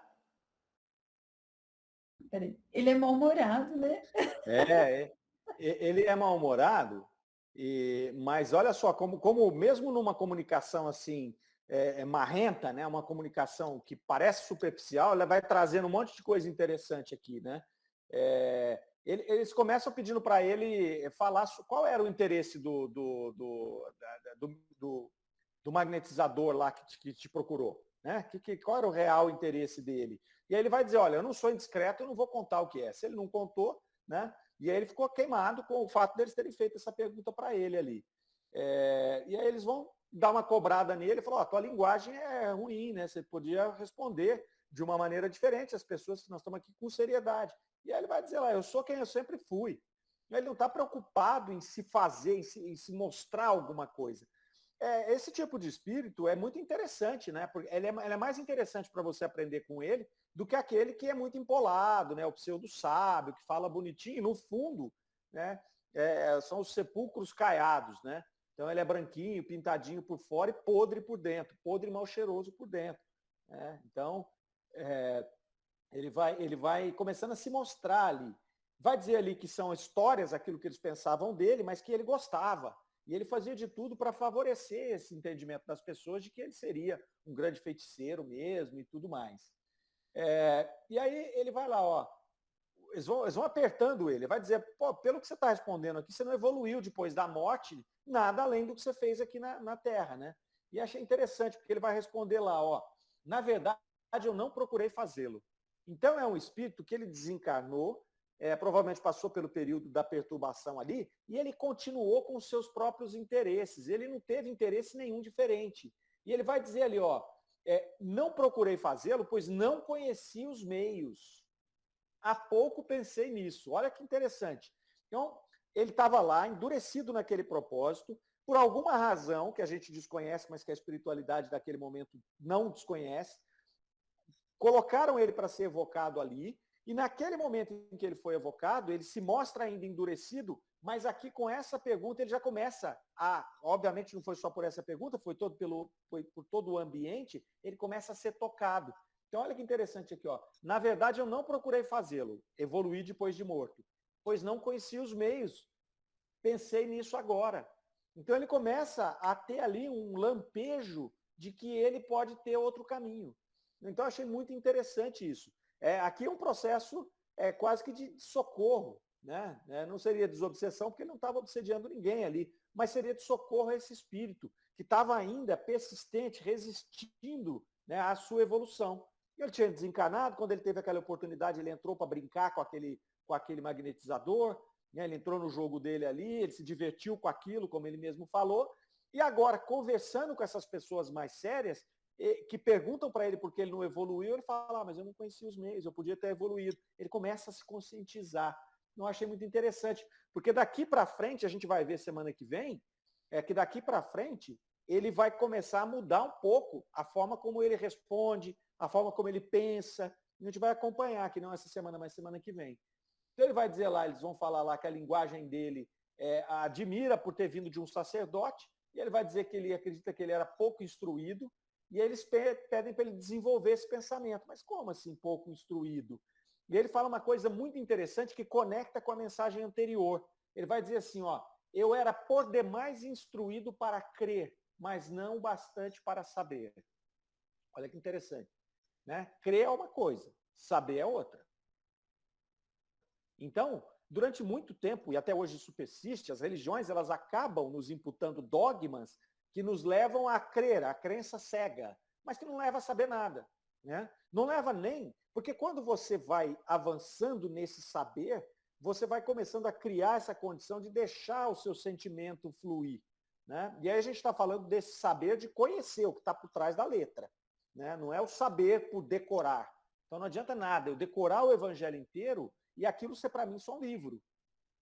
Peraí. Ele é mal-humorado, né? Ele é mal-humorado, mas olha só, como mesmo numa comunicação assim, marrenta, né, uma comunicação que parece superficial, ela vai trazendo um monte de coisa interessante aqui, né? Eles começam pedindo para ele falar qual era o interesse do magnetizador lá que te procurou, né? Qual era o real interesse dele? E aí ele vai dizer, olha, eu não sou indiscreto, eu não vou contar o que é. Se ele não contou, né? E aí ele ficou queimado com o fato deles terem feito essa pergunta para ele ali. E aí eles vão dar uma cobrada nele e falar, a tua linguagem é ruim, né? Você podia responder de uma maneira diferente às pessoas que nós estamos aqui com seriedade. E aí ele vai dizer lá, eu sou quem eu sempre fui. Ele não está preocupado em se fazer, em se mostrar alguma coisa. Esse tipo de espírito é muito interessante, né? Porque ele é mais interessante para você aprender com ele do que aquele que é muito empolado, né? O pseudo-sábio, que fala bonitinho, no fundo, né? São os sepulcros caiados, né? Então ele é branquinho, pintadinho por fora e podre por dentro, podre e mal cheiroso por dentro. Né? Então, ele vai começando a se mostrar ali. Vai dizer ali que são histórias, aquilo que eles pensavam dele, mas que ele gostava. E ele fazia de tudo para favorecer esse entendimento das pessoas de que ele seria um grande feiticeiro mesmo e tudo mais. E aí ele vai lá, ó, eles vão apertando ele, vai dizer, pô, pelo que você está respondendo aqui, você não evoluiu depois da morte, nada além do que você fez aqui na Terra, né? E achei interessante, porque ele vai responder lá, ó, na verdade eu não procurei fazê-lo. Então é um espírito que ele desencarnou, provavelmente passou pelo período da perturbação ali, e ele continuou com os seus próprios interesses. Ele não teve interesse nenhum diferente. E ele vai dizer ali, ó, não procurei fazê-lo, pois não conheci os meios. há pouco pensei nisso. Olha que interessante. Então, ele estava lá, endurecido naquele propósito, por alguma razão que a gente desconhece, mas que a espiritualidade daquele momento não desconhece, colocaram ele para ser evocado ali, e naquele momento em que ele foi evocado, ele se mostra ainda endurecido, mas aqui com essa pergunta ele já começa obviamente não foi só por essa pergunta, foi por todo o ambiente, ele começa a ser tocado. Então olha que interessante aqui, ó. Na verdade eu não procurei fazê-lo, evoluir depois de morto, pois não conhecia os meios. Pensei nisso agora. Então ele começa a ter ali um lampejo de que ele pode ter outro caminho. Então eu achei muito interessante isso. Aqui é um processo quase que de socorro, né? Não seria desobsessão, porque não estava obsediando ninguém ali, mas seria de socorro a esse espírito, que estava ainda persistente, resistindo, né, à sua evolução. Ele tinha desencarnado, quando ele teve aquela oportunidade, ele entrou para brincar com aquele magnetizador, né? Ele entrou no jogo dele ali, ele se divertiu com aquilo, como ele mesmo falou, e agora, conversando com essas pessoas mais sérias, que perguntam para ele por que ele não evoluiu, ele fala, mas eu não conhecia os meios, eu podia ter evoluído. Ele começa a se conscientizar. Eu achei muito interessante, porque daqui para frente, a gente vai ver semana que vem, que daqui para frente, ele vai começar a mudar um pouco a forma como ele responde, a forma como ele pensa. A gente vai acompanhar, que não essa semana, mas semana que vem. Então ele vai dizer lá, eles vão falar lá que a linguagem dele admira por ter vindo de um sacerdote, e ele vai dizer que ele acredita que ele era pouco instruído, e eles pedem para ele desenvolver esse pensamento. Mas como assim pouco instruído? E ele fala uma coisa muito interessante que conecta com a mensagem anterior. Ele vai dizer assim, ó, eu era por demais instruído para crer, mas não bastante para saber. Olha que interessante. Né? Crer é uma coisa, saber é outra. Então, durante muito tempo, e até hoje isso persiste, as religiões elas acabam nos imputando dogmas que nos levam a crer, a crença cega, mas que não leva a saber nada. Né? Não leva nem, porque quando você vai avançando nesse saber, você vai começando a criar essa condição de deixar o seu sentimento fluir. Né? E aí a gente está falando desse saber de conhecer o que está por trás da letra. Né? Não é o saber por decorar. Então não adianta nada eu decorar o evangelho inteiro e aquilo ser para mim só um livro.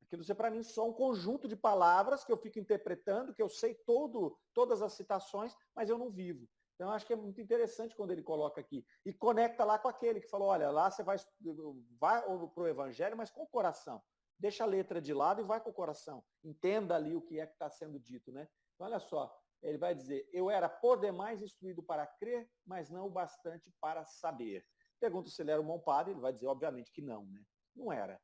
Aquilo ser para mim só um conjunto de palavras que eu fico interpretando, que eu sei todas as citações, mas eu não vivo. Então, eu acho que é muito interessante quando ele coloca aqui. E conecta lá com aquele que falou, olha, lá você vai para o evangelho, mas com o coração. Deixa a letra de lado e vai com o coração. Entenda ali o que é que está sendo dito. Né? Então, olha só, ele vai dizer, eu era por demais instruído para crer, mas não o bastante para saber. Pergunta se ele era um bom padre, ele vai dizer, obviamente, que não. Né? Não era.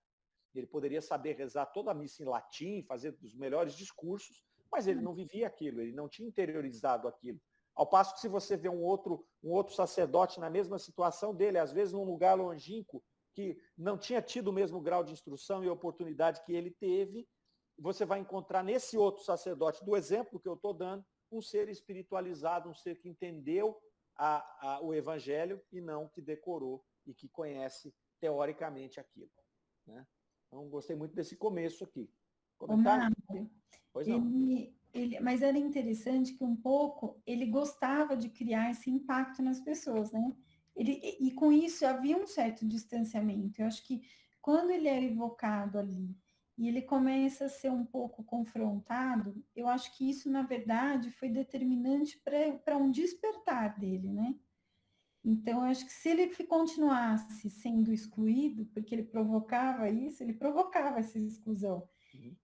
Ele poderia saber rezar toda a missa em latim, fazer os melhores discursos, mas ele não vivia aquilo, ele não tinha interiorizado aquilo. Ao passo que se você vê um outro sacerdote na mesma situação dele, às vezes num lugar longínquo, que não tinha tido o mesmo grau de instrução e oportunidade que ele teve, você vai encontrar nesse outro sacerdote, do exemplo que eu estou dando, um ser espiritualizado, um ser que entendeu o evangelho e não que decorou e que conhece teoricamente aquilo. Né? Então, gostei muito desse começo aqui. Comentário? Pois não. Mas era interessante que um pouco ele gostava de criar esse impacto nas pessoas, né? E com isso havia um certo distanciamento. Eu acho que quando ele era evocado ali e ele começa a ser um pouco confrontado, eu acho que isso, na verdade, foi determinante para um despertar dele, né? Então, eu acho que se ele continuasse sendo excluído, porque ele provocava isso, ele provocava essa exclusão,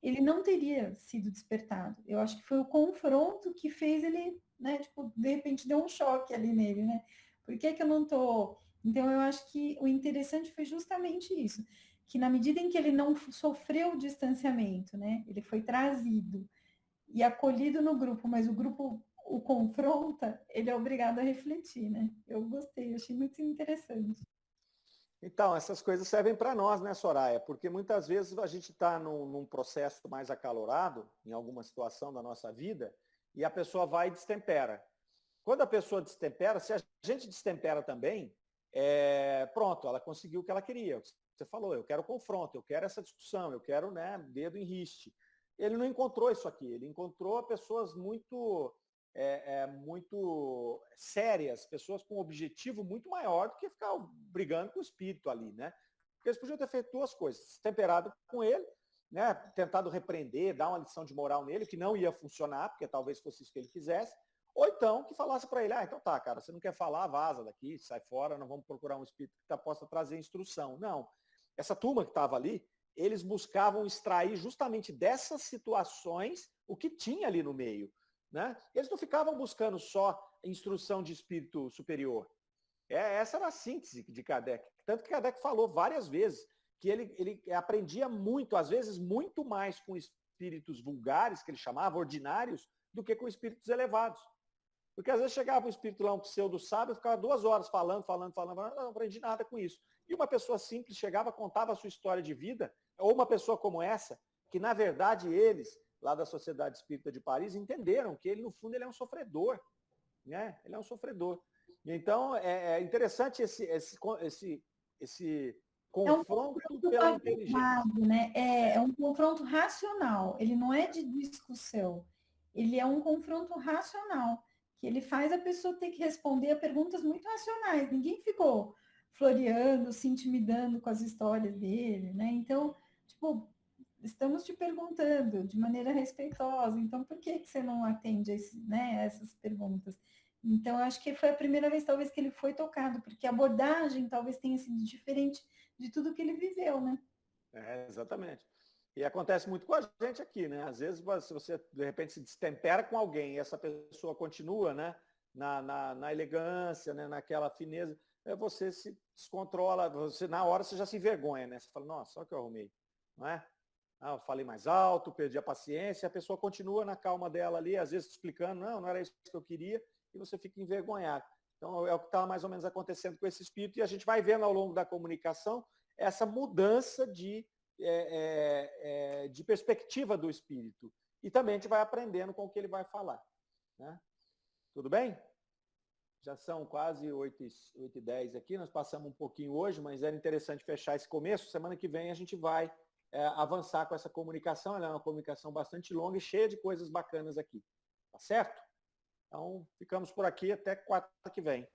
ele não teria sido despertado. Eu acho que foi o confronto que fez ele, né, tipo, de repente deu um choque ali nele, né? Por que eu não tô... Então, eu acho que o interessante foi justamente isso, que na medida em que ele não sofreu o distanciamento, né, ele foi trazido e acolhido no grupo, mas o grupo o confronta, ele é obrigado a refletir, né? Eu gostei, achei muito interessante. Então, essas coisas servem para nós, né, Soraya? Porque muitas vezes a gente está num processo mais acalorado, em alguma situação da nossa vida, e a pessoa vai e destempera. Quando a pessoa destempera, se a gente destempera também, pronto, ela conseguiu o que ela queria. Você falou, eu quero confronto, eu quero essa discussão, eu quero, né, dedo em riste. Ele não encontrou isso aqui, ele encontrou pessoas muito sérias, pessoas com um objetivo muito maior do que ficar brigando com o espírito ali, né? Porque eles podiam ter feito duas coisas, temperado com ele, né, tentado repreender, dar uma lição de moral nele, que não ia funcionar, porque talvez fosse isso que ele quisesse, ou então que falasse para ele, então tá, cara, você não quer falar, vaza daqui, sai fora, nós vamos procurar um espírito que possa trazer instrução. Não. Essa turma que estava ali, eles buscavam extrair justamente dessas situações o que tinha ali no meio. Né? Eles não ficavam buscando só instrução de espírito superior. Essa era a síntese de Kardec. Tanto que Kardec falou várias vezes que ele aprendia muito, às vezes muito mais com espíritos vulgares, que ele chamava ordinários, do que com espíritos elevados. Porque às vezes chegava um espírito lá, um pseudo-sábio, ficava 2 horas falando, não aprendi nada com isso. E uma pessoa simples chegava, contava a sua história de vida, ou uma pessoa como essa, que na verdade eles, lá da Sociedade Espírita de Paris, entenderam que ele, no fundo, ele é um sofredor. Né? Ele é um sofredor. Então, é interessante esse confronto pela inteligência. Né? É um confronto racional, ele não é de discussão, ele é um confronto racional, que ele faz a pessoa ter que responder a perguntas muito racionais. Ninguém ficou floreando, se intimidando com as histórias dele, né? Então, tipo, estamos te perguntando de maneira respeitosa, então por que você não atende essas perguntas? Então, acho que foi a primeira vez, talvez, que ele foi tocado, porque a abordagem talvez tenha sido diferente de tudo que ele viveu, né? Exatamente. E acontece muito com a gente aqui, né? Às vezes, se você, de repente, se destempera com alguém e essa pessoa continua, né? Na elegância, né? Naquela fineza, você se descontrola, na hora você já se envergonha, né? Você fala, nossa, só que eu arrumei, não é? Eu falei mais alto, perdi a paciência, a pessoa continua na calma dela ali, às vezes explicando, não era isso que eu queria, e você fica envergonhado. Então, é o que está mais ou menos acontecendo com esse espírito, e a gente vai vendo ao longo da comunicação essa mudança de perspectiva do espírito. E também a gente vai aprendendo com o que ele vai falar. Né? Tudo bem? Já são quase 8h10 aqui, nós passamos um pouquinho hoje, mas era interessante fechar esse começo. Semana que vem a gente vai avançar com essa comunicação. Ela é uma comunicação bastante longa e cheia de coisas bacanas aqui. Tá certo? Então, ficamos por aqui até quarta que vem.